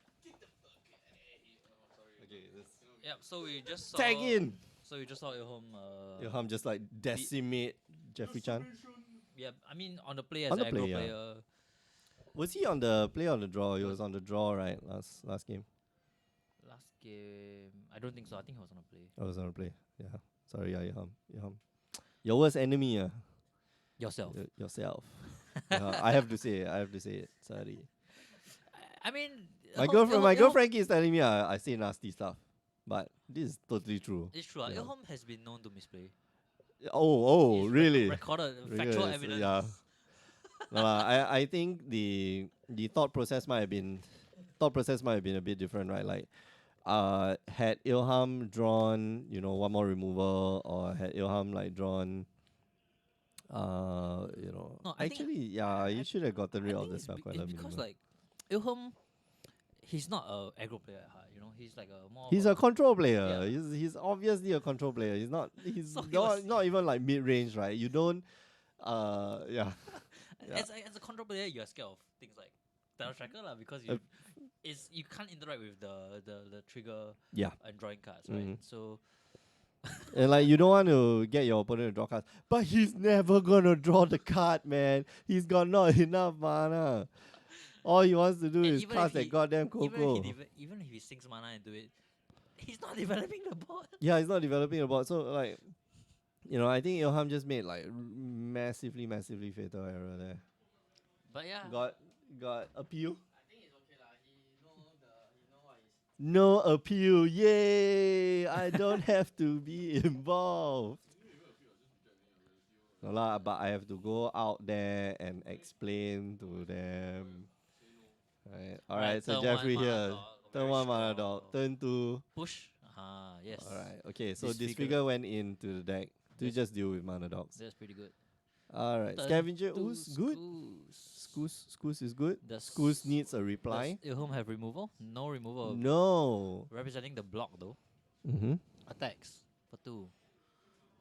Okay, this. yeah. So we just saw. Tag in! So we just saw Ilham. Ilham just like decimate Jeffrey Chan. Yeah, I mean on the play as On an the aggro play, yeah. player. Was he on the play or on the draw? He was on the draw, right? Last game. Last game, I don't think so. I think he was on a play. I was on the play. Yeah. Sorry, yeah, Ilham. Your worst enemy, Yourself. yourself. I have to say it. Sorry. I mean, My girlfriend keeps telling me I say nasty stuff, but this is totally true. It's true. Yeah. Ilham has been known to misplay. Oh, It's really? Recorded Really, factual it's- evidence. yeah. No, I think the thought process might have been a bit different, right? Like, had Ilham drawn, one more removal, or had Ilham like drawn, No, I think- actually, yeah, you should have gotten rid I of think the it's, spell be- queller it's because minimal. like Ilham, he's not a aggro player at heart. He's like a more. He's of a control player. Yeah. He's obviously a control player. He's not. He's So he not, was- not even like mid range, right? You don't. Yeah. Yeah. As a control player, you're scared of things like Terror Tracker lah, because you can't interact with the trigger Yeah. and drawing cards, right? Mhm. So And like you don't want to get your opponent to draw cards, but he's never gonna draw the card, man. He's got not enough mana. All he wants to do And is even cast if that he- goddamn even if Coco. he even if he sinks mana into it, he's not developing the board. Yeah, he's not developing a bot. So like, I think Ilham just made like massively, massively fatal error there. But yeah, Got appeal. I think it's okay lah. He know what he's. No appeal. Yay! I don't have to be involved. No lah, but I have to go out there and explain to them. Right. All right. So turn Jeffrey one, mana here. dog, Turn very one mana dog. strong. Turn two. Push. Yes. All right. Okay. So Disfigure. Disfigure went into the deck to Yes. just deal with mana dogs. That's pretty good. All right. Turn Scavenger two, Ooze good. Scoos is good. Does Scoos needs a reply. Does Ilham have removal? No removal. No. Representing the block though. Mm-hmm. Attacks for 2.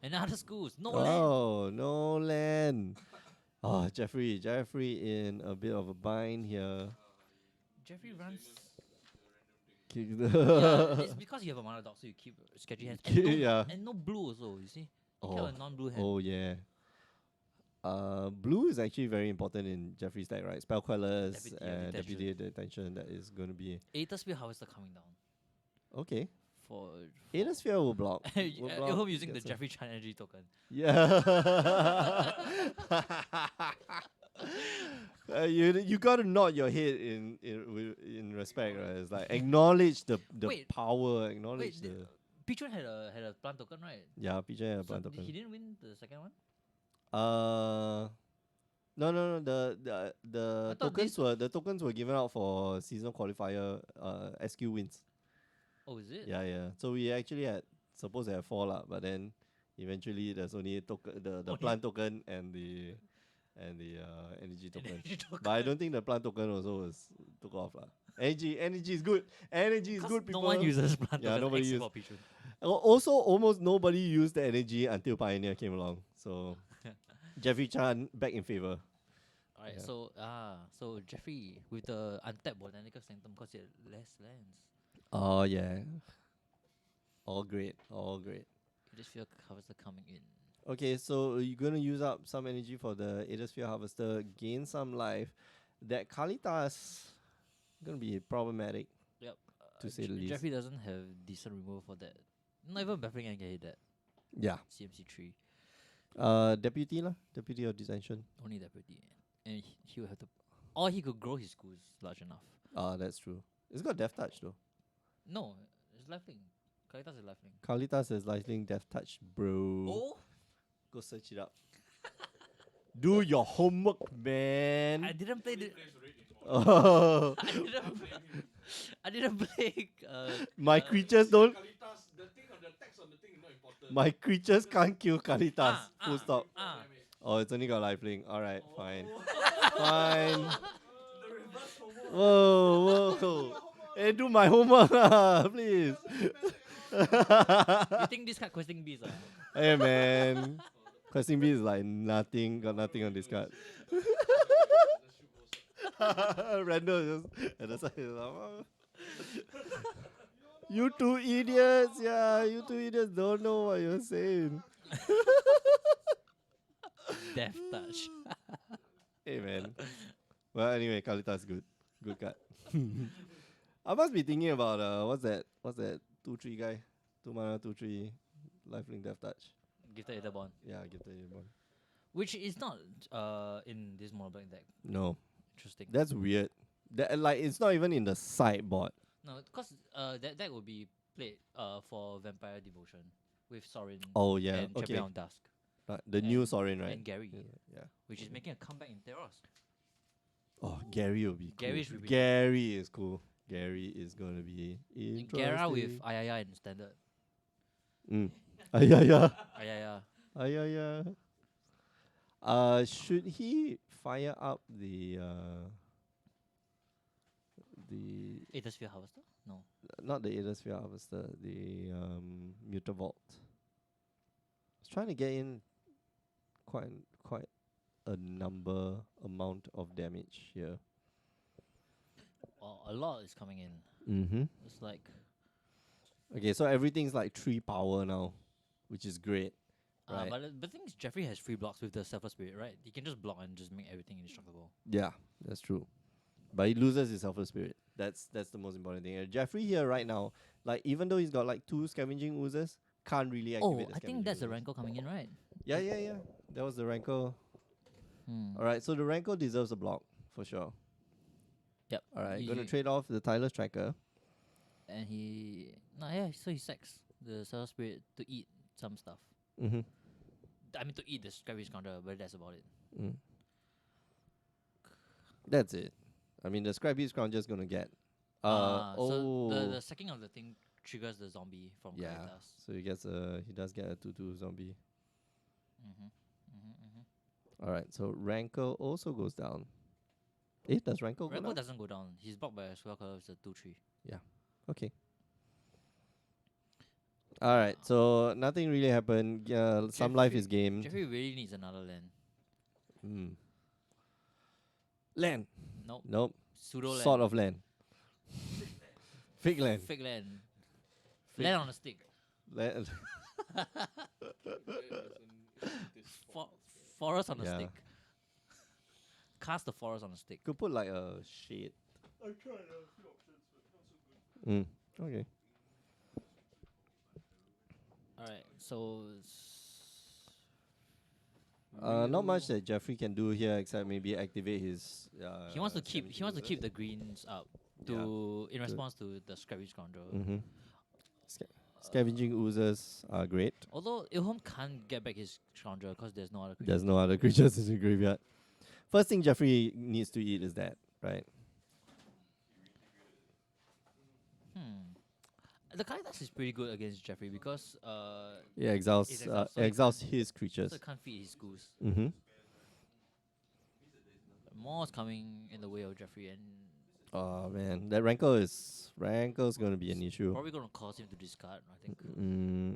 Another schools. No land. Oh, no land. Oh, Jeffrey in a bit of a bind here. Jeffrey runs. Kick Yeah, the it's because you have a mana dog, so you keep sketchy hands. And no, Yeah. and no blue also. You see, you Oh. have a non-blue hand. Oh yeah. Blue is actually very important in Jeffrey's deck, right? Spell Queller's Deputy of and Detention. Deputy of Detention. That is going to be Aether Spear Harvester coming down okay. for. Aether Sphere will block. Will block, Ilham using the gets a- Jeffrey Chan energy token. Yeah. You gotta nod your head in respect, right? It's like acknowledge the Wait, power, acknowledge wait, the Pichun had a plant token, right? yeah, PJ and So plant token. he didn't win the second one. No. The I thought tokens were given out for season qualifier. SQ wins. Oh, is it? Yeah. So we actually had supposed to have 4 lah, but then eventually there's only the Only- plant token and the energy token. Energy token. But I don't think the plant token also took off lah. Energy is good. Energy is 'Cause good. People. no one uses plant Yeah, tokens nobody except use- for Pichun. Also, almost nobody used the energy until Pioneer came along. So Jeffrey Chan back in favor. Alright, Yeah. so Jeffrey with the untapped botanical sanctum because he had less lands. Oh yeah. All great. You just feel harvester coming in. Okay, so you're gonna use up some energy for the Aethersphere Harvester, gain some life. That Kalitas gonna be problematic. Yep. To say the least. Jeffrey doesn't have decent removal for that. Not even Baffling can hit that. Yeah. CMC 3. Deputy lah. Deputy of Detention. Only deputy. And he will have to. Or he could grow his schools large enough. That's true. It's got Death Touch though. No, it's lifelink. Kalitas is lifelink. Kalitas is Lightning Death Touch, bro. Oh? Go search it up. Do your homework, man. I didn't play the. Oh. I didn't play. My creatures don't. Kalitas, the thing on the text on the thing is not important. My creatures can't kill Kalitas. Full ah, stop. Ah. Oh, it's only got lifelink. Alright, fine. Oh. Fine. The reverse homework. Whoa. Hey, do my homework, lah, please. You think this card questing bees? Hey, man. Questing B is like nothing. Got nothing on this card. Randall just at the side. Is like, "Oh." You two idiots. Yeah, you two idiots don't know what you're saying. Death touch. Hey, man. Well, anyway, Kalita's good. Good card. I must be thinking about what's that 2/3 guy? 2 mana 2/3 lifelink death touch. Gifted Ether Bond. Yeah, give the one. Which is not in this mono black deck. No, Interesting. that's weird. That like it's not even in the sideboard. No, because that deck would be played for Vampire Devotion with Sorin Oh yeah, and okay. Champion of Dusk. The new and- Sorin, right? And Gary, Yeah. which is making a comeback in Theros. Oh, Gary will be cool. Gary's will be- Gary is cool. Gary is gonna be And Gara with interesting. Ayaya in standard. Yeah. Ayaya. Should he fire up the Aethersphere Harvester? No. not the Aethersphere Harvester, the Mutavault? I was trying to get in quite a amount of damage here. Well, a lot is coming in. Mm-hmm. It's like Okay, so everything's like 3 power now, which is great. Right. but the thing is, Jeffrey has free blocks with the Selfless Spirit, right? He can just block and just make everything indestructible. Yeah, that's true. But he loses his Selfless Spirit. That's the most important thing. Jeffrey here right now, like even though he's got like 2 Scavenging Oozes, can't really activate Oh, the I think that's the Scavenging Oozes. Rancor coming in, right? Yeah, yeah, yeah. That was the Rancor. Hmm. Alright, so the Rancor deserves a block, for sure. Yep. Alright, gonna You- trade off the Tyler's Tracker. And yeah, so he sacks the Soul Spirit to eat some stuff. Mm-hmm. I mean, to eat the Scavenge Counter, but that's about it. Mm. That's it. I mean, the Scrappies Crown just gonna get. So the sacking of the thing triggers the zombie from yeah. Kaitas. So he does get a 2/2 zombie. Alright, so Rancor also goes down. Does Rancor go Rancor down? doesn't go down. He's blocked by a Swell Color, it's a 2/3. Okay. Alright, so nothing really happened. Some life is gained. Jeffrey really needs another land. Mm. Land. Nope. Nope. Pseudo land. Sort of land. Fake land. Fake land. Fake- Land on a stick. Land. Forest on a Yeah. stick. Cast the forest on a stick. Could put like a shade. I tried a few options, but not so good. Okay. Alright, so Not much that Jeffrey can do here except maybe activate his. he wants to keep the greens up in response to the Scavenge Scoundrel. Mm-hmm. Scavenging Oozes are great. Although Ilham can't get back his Scoundrel because there's no other creature. There's no other creatures in the graveyard. First thing Jeffrey needs to eat is that, right? The Kaitas is pretty good against Jeffrey because Yeah, exiles It exiles, so he exiles can't- his creatures. so can't feed his goose. Mm-hmm. More is coming in the way of Jeffrey and Oh man, that Rancor's gonna be an issue. probably gonna cause him to discard, I think.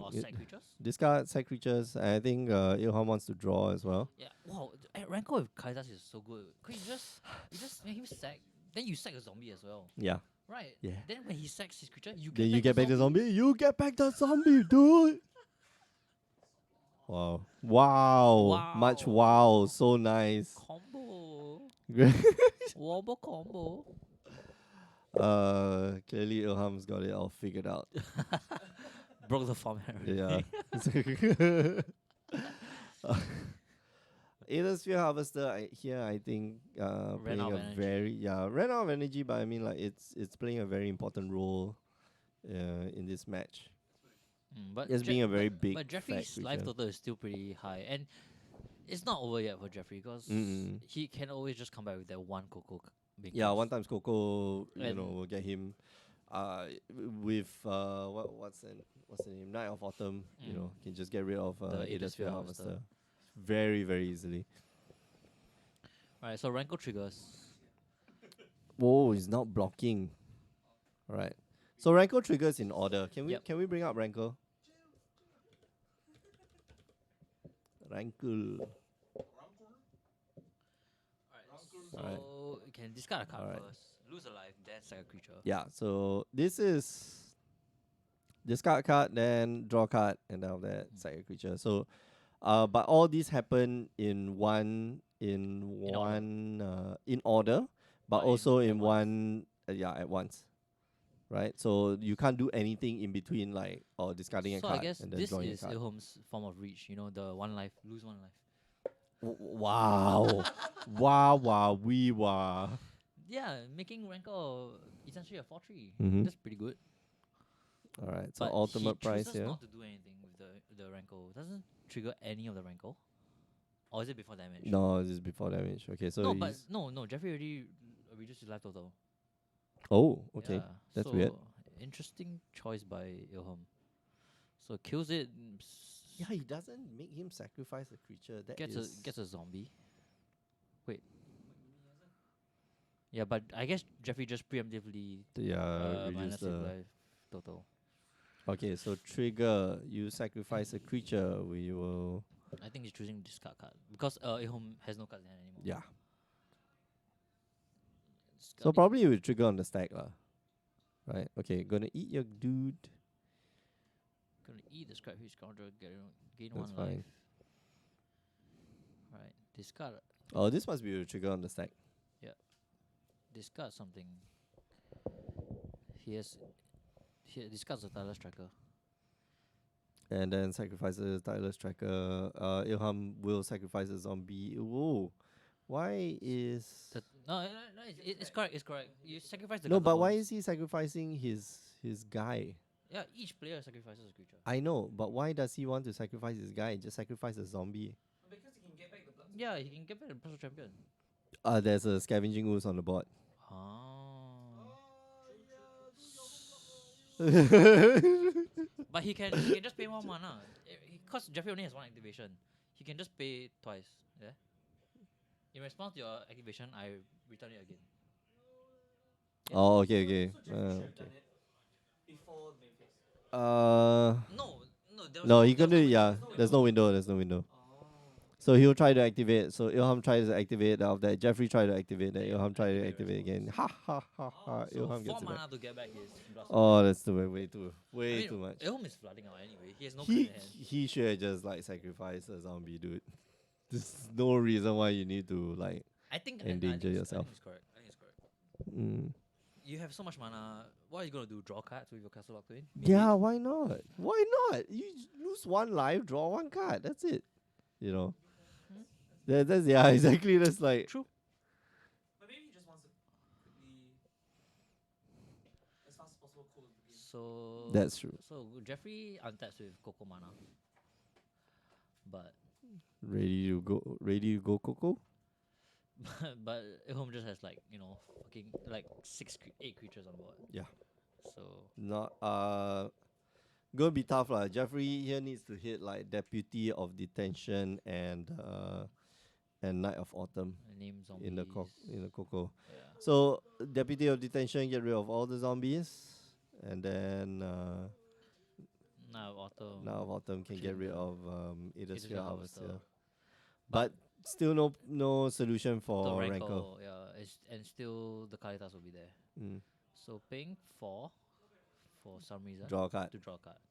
Or It- sack creatures. discard side creatures. I think Ilham wants to draw as well. Yeah. Wow, Rancor with Kaitas is so good. Cause you just make him sack, then you sack a zombie as well. Yeah. Right. Yeah. Then when he sacks his creature, you Then you get back the zombie. You get back the zombie, dude. Wow. Wow. Much wow. So nice. Combo. Wobble combo. Clearly Ilham's got it all figured out. Broke the format. Yeah. Aethersphere Harvester I think playing out a of energy. ran out of energy, but I mean like it's playing a very important role in this match. But It's being a very big But fat Jeffrey's life creature. total is still pretty high, and it's not over yet for Jeffrey because Mm-mm. he can always just come back with that one Coco. Yeah, one times Coco, And- will get him with what's the name? Night of Autumn, can just get rid of The Aethersphere Aethersphere Harvester Harvester. very, very easily. Alright, so Rancor triggers. Whoa, he's not blocking. Alright. So Rancor triggers in order. Yep. Can we bring up Rancor? Rancor. Alright. So you can discard a card Alright. first, lose a life, then sack a creature. Yeah, so this is discard card, then draw card, and then that sack a creature. So but all these happen in order, but But also at in one at once. Right? So you can't do anything in between like or discarding a So card I guess and then this drawing a is card. Ilham's form of reach. You know, the one life, lose one life. Wow. wow, wee wah. Yeah, making Rancor essentially a 4/3. Mhm. That's pretty good. Alright, so But ultimate he price chooses here. not to do anything with the Rancor. Doesn't trigger any of the Rancor. Or is it before damage? No, this is before damage. Okay, so no, but he's no. Jeffrey already reduced his life total. oh, okay. Yeah, That's so weird. Interesting choice by Ilham. So kills it. Yeah, he doesn't make him sacrifice a creature. That Gets a zombie. Wait. Yeah, but I guess Jeffrey just preemptively reduce minus his the. life total. Okay, so trigger. You sacrifice a creature. We will. I think he's choosing discard card because Ilham has no cards in hand anymore. Yeah. So Discarding. probably you will trigger on the stack lah. Right. Okay. Gonna eat your dude. Gonna eat the scrap his counter, gain That's one fine. life. Right. Discard discard something. He has he discards a Tyler Striker. And then sacrifices Tyler's tracker. Ilham will sacrifice a zombie. Whoa. Why is No, it's correct. It's correct. You sacrifice the no? But counter why bones. is he sacrificing his guy? Yeah, each player sacrifices a creature. I know, but why does he want to sacrifice his guy? Just sacrifice a zombie. Because he can get back the blood. Yeah, he can get back the Plus Champion. There's a scavenging ooze on the board. Oh. Yeah, But he can just pay one mana. Because Jeffrey only has one activation. He can just pay twice. Yeah. In response to your activation, I return it again. Oh, okay. So Jeffrey should have done it before the main phase. No, there was No, no, he there can was do no it. Yeah, window. there's no window. There's no window. Oh. So he'll try to activate. So Ilham tries to activate. After that, Jeffrey try to activate. Then Yeah, Ilham try to activate activate again. Ha ha ha ha. So Ilham 4 gets it back. mana to get back his Blast. Oh, that's way I mean, too much. Ilham is flooding out anyway. He has no card in He hand. he should have just like sacrificed a zombie, dude. There's no reason why you need to like. I think endanger I think yourself. I think it's correct. I think it's correct. Mm. You have so much mana. What are you gonna do? Draw cards with your Castle Locked in? Yeah, why not? Why not? You lose one life, draw one card. That's it. You know. Hmm? That's yeah, exactly. That's like True. But maybe he just wants to quickly, as fast as possible, close the game. So that's true. So Jeffrey untaps with Coco mana. But Ready to go, Coco. but Ilham just has like, fucking like 8 creatures on board. Yeah. So Not gonna be tough lah. Jeffrey here needs to hit like Deputy of Detention and Night of Autumn name zombies. in the Coco. Yeah. So Deputy of Detention, get rid of all the zombies, and then Now Autumn. Night of Autumn can get rid of Aether Aether Sphere Sphere Harvester. Harvester. But still no solution The for Rancor, Rancor. yeah, and still the Kalitas will be there. Mm. So paying 4 for some reason Draw a card. to draw a card.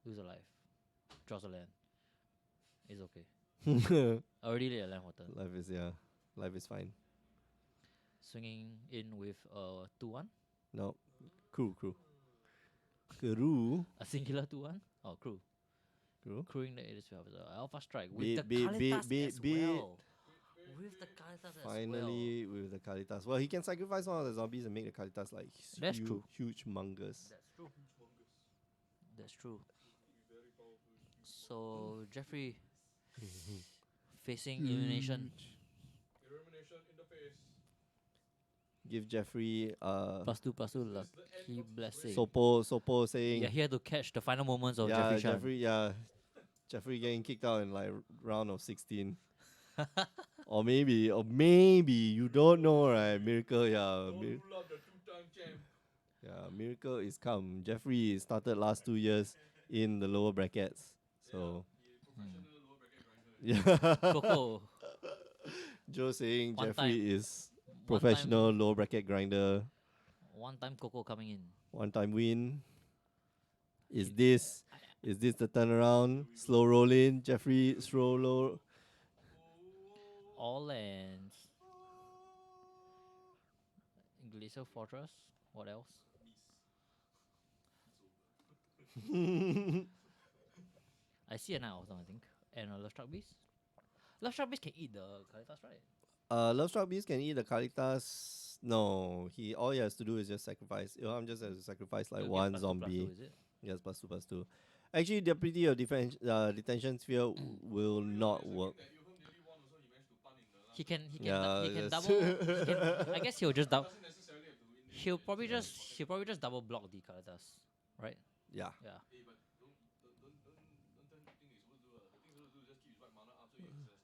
Lose a life. Draws a land. It's okay. Already laid a land for turn. Life is fine. Swinging in with a 2-1. No, crew. A singular 2-1. Oh, crew. Crew. Crewing the Aether Sphere Harvester. Alpha Strike with Beat, the beat, Kalitas beat, as beat. well. With the Kalitas as well. Finally, with the Kalitas. Well, he can sacrifice one of the zombies and make the Kalitas like That's true. huge mungus. That's true. That's true. So Jeffrey facing elimination. Elimination in the face. Give Jeffrey +2/+2 lucky blessing. Sopo saying You're here to catch the final moments of Jeffrey Chan. Jeffrey getting kicked out in like round of 16. or maybe you don't know, right? Miracle, Miracle is come. Jeffrey started last 2 years in the lower brackets. So yeah. Coco, Joe saying One Jeffrey is one professional low bracket grinder. one-time Coco coming in. One time win. Is this the turnaround? Slow rolling. Jeffrey slow roll. All lands. Glacial Fortress. What else? I see a Night of Autumn, I think. And a Love Struck Beast. Love Struck Beast can eat the Kalitas, right? Love Struck Beast can eat the Kalitas. No, all he has to do is just sacrifice. Ilham just has to sacrifice like It'll get one +2/+2, zombie. is it? Yes, +2/+2. Actually, Deputy of Detention Sphere will not work. He can Yeah, he can yes. double. I guess he'll just double. He'll probably just double block the Kalitas, right? Yeah. Yeah.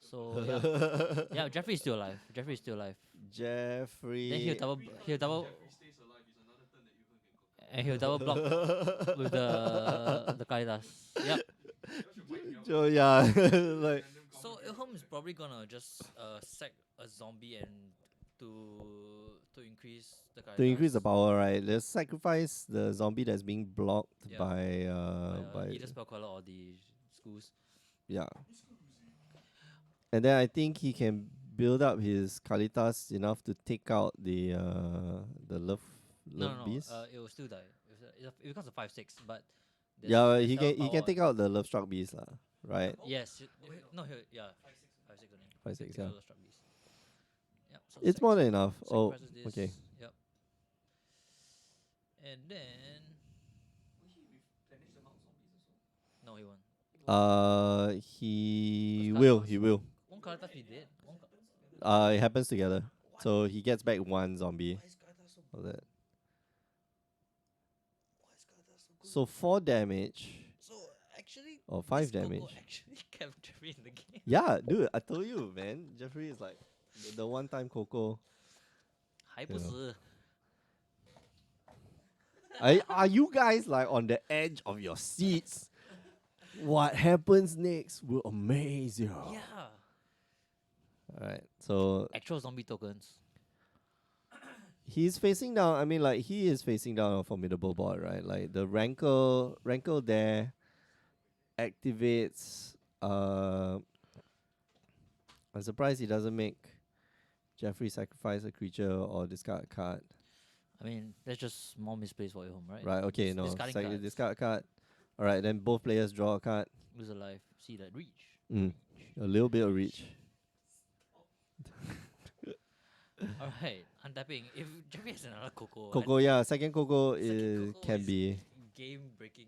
So yeah, Jeffrey is still alive. Jeffrey. Then he'll double block with the Kalitas. Yep. So yeah, like So Ilham is probably gonna just sack a zombie and to increase the Kalitas. to increase the power, right? Let's sacrifice the zombie that's being blocked Yeah. by either spell color or the schools. yeah. And then I think he can build up his Kalitas enough to take out the love No, no, no. beast? It will still die. It becomes a 5/6, but Yeah, there's he seven can power take on- out the love struck beast lah, right? Yes. No, yeah. 5/6 only. 5/6, Take out yeah. the struck beast. Yep. So It's more than enough. Oh, sacrifices this. okay. Yep. And then Will he replenish the amount of zombies also? no, he won't. He Because will. Kalitas- He will. One Kalitas be dead. It happens together. So he gets back one zombie. Why is Kalitas so Of that. Why is Kalitas so good? So 4 damage So actually, or 5 this Coco damage. actually kept Jeffrey in the game. Yeah, dude, I told you, man. Jeffrey is like the one-time Coco. 还不死。 Are you guys like on the edge of your seats? What happens next will amaze you. Yeah. Alright, so Actual zombie tokens. he's facing down. I mean, like he is facing down a formidable board, right? Like the rankle there activates. I'm surprised he doesn't make Jeffrey sacrifice a creature or discard a card. I mean, that's just small misplays for your home, right? Right? Okay, no. Discarding cards. Discard a card. Alright, then both players draw a card. Lose a life. See that reach. A little bit of reach. Alright, untapping. If Jeffrey has another Coco, Coco, yeah, second Coco second is Coco can is be game breaking.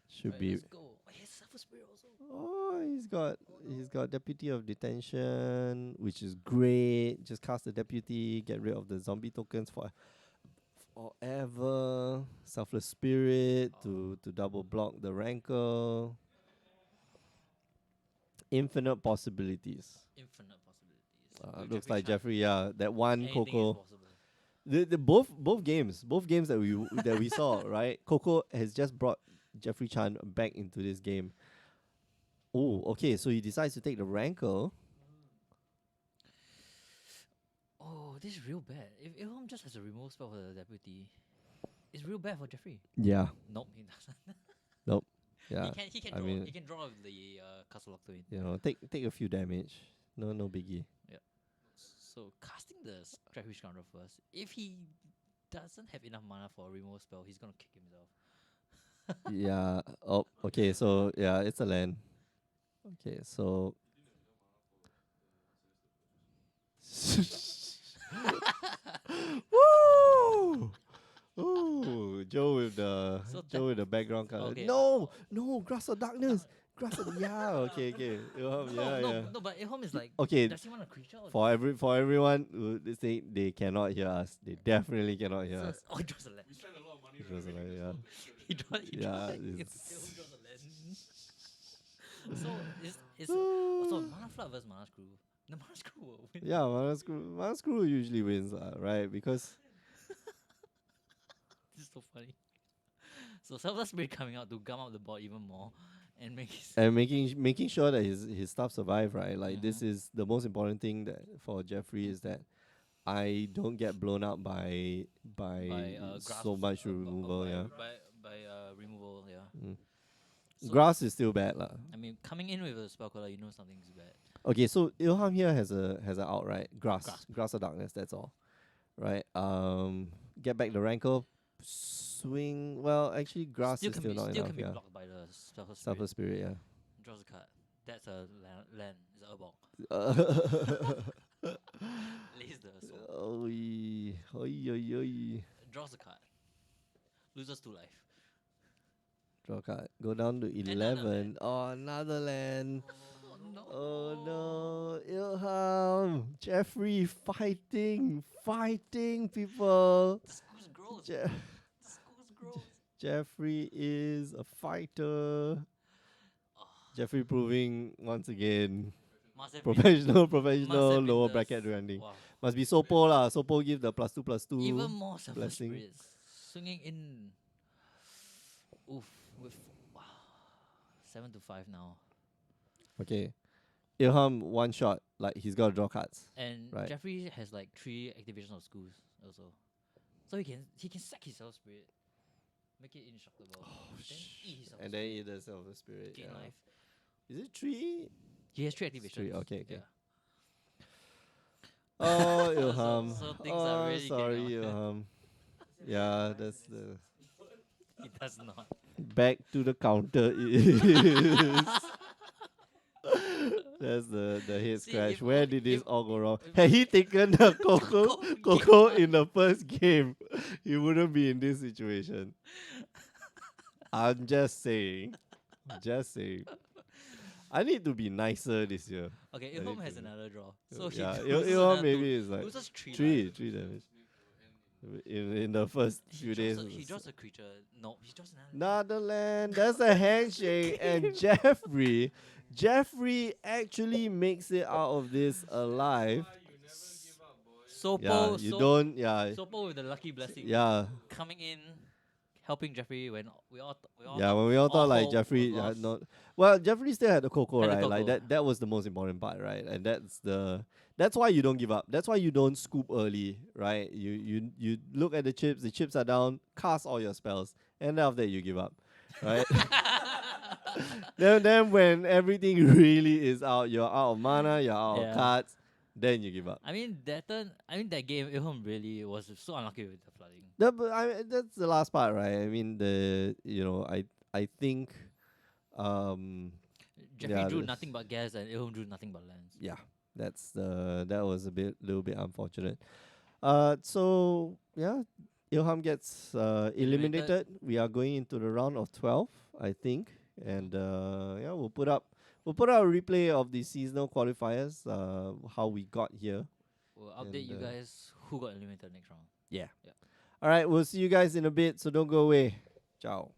should be. Let's go. Oh, he has Suffer Spirit also. Oh, he's got Deputy of Detention, which is great. Just cast the Deputy, get rid of the zombie tokens for forever. Selfless Spirit to double block the rankle. Infinite possibilities. Infinite possibilities. With Looks like Chan, Jeffrey, yeah, that one anything is Coco. possible. The both games that we saw, right? Coco has just brought Jeffrey Chan back into this game. Oh, okay, so he decides to take the rankle. Oh, this is real bad. If Ilham just has a remove spell for the deputy, it's real bad for Jeffrey. Yeah, Nope, he doesn't. yeah. He can I draw. mean- He can draw the Castle Lock to it. You know, take a few damage. No biggie. So casting the Jeffrey Scoundrel first. If he doesn't have enough mana for a remove spell, he's gonna kick himself. Yeah. Oh, okay. So yeah, it's a land. Okay, so. Woo! Ooh, Joe with the So Joe with the background color. Okay. No, Grass of Darkness. Grass of yeah. Okay. No, Yeah, no, yeah. no, but Ilham is like, Okay, does he want a creature? Or for everyone who they say they cannot hear us, they definitely cannot hear us. oh, he draws a land. We spend a lot of money. It was right, like, making yeah. He draws. Yeah, Ilham it's- draws a land. So it's so mana flood versus mana screw. The mana screw will win. Yeah, Mana Screw usually wins, right? Because This is so funny. So Selfless Spirit coming out to gum up the board even more and make his and making sure that his stuff survive, right? Like this Mhm. is the most important thing that for Jeffrey is that I don't get blown up by grasp, so much by- removal. by, Yeah, by removal. Yeah. Mm. So, Grass is still bad, lah. I mean, coming in with a spell color, you know something's bad. Okay, so Ilham here has an outright Grasp. Grass of Darkness. That's all, right? Get back the rankle, swing. Well, actually, Grass is still not still enough. can be Yeah, blocked by the Selfless Spirit. Selfless Spirit. Yeah. Draws a card. That's a land. It's a Urbok. Lays the soul. Oi. Draws a card. Loses 2 life. Draw card. Go down to 11. Oh, another land. Oh no. Oh no. Ilham. Jeffrey fighting people. The school's gross. Je- The school's gross. Jeffrey is a fighter. Jeffrey proving once again Must have professional been lower the bracket s- running. Wow. Must be Sopo lah. Sopo give the +2/+2. Even more Selfless blessing. Spirits. Swinging in. Oof. With 7 to 5 now. Okay. Ilham one shot. Like he's got to draw cards. And Right. Jeffrey has like 3 activations of schools also. So he can sack his Self Spirit. Make it indestructible. then eat his Self And then eat the Silver Spirit. gain Yeah. life. Is it 3? He has 3 activations. Three, okay. Yeah. Oh, So- Ilham. so things are Oh, really sorry, getting out. Ilham. Yeah, that's the He does not. back to the counter. Is that's the head See, scratch. if Where only- did this if- all go wrong? if Had he only- taken the Coco Coco game Coco one. in the first game, he wouldn't be in this situation. I'm just saying. Just saying. I need to be nicer this year. Okay, I Ilham need has to- another draw. So he Yeah, loses Ilham another maybe two. is like Loses three. three damage in the first few days. He draws a creature. No, he draws another. Not the land. That's a handshake. And Jeffrey actually makes it out of this alive. Sopo, Yeah, you don't. Yeah, Sopo with the lucky blessing. yeah, Coming in, helping Jeffrey when we all yeah. thought When we all thought like hope Jeffrey, was yeah, lost. not well. Jeffrey still had the Coco, Had the right? Like Coco. that. That was the most important part, right? And that's why you don't give up. That's why you don't scoop early, right? You look at the chips. The chips are down. Cast all your spells, and then after that you give up, right? then when everything really is out, you're out of mana, you're out Yeah. of cards, then you give up. I mean that turn. I mean that game. Ilham really was so unlucky with the flooding. That's the last part, right? I mean I think Jeffrey yeah, drew this- nothing but gas, and Ilham drew nothing but lands. yeah, that was little bit unfortunate. So yeah, Ilham gets eliminated. We are going into the round of 12, I think, and yeah, we'll put up a replay of the seasonal qualifiers. How we got here. We'll update you And, guys who got eliminated next round. All right, we'll see you guys in a bit. So don't go away. Ciao.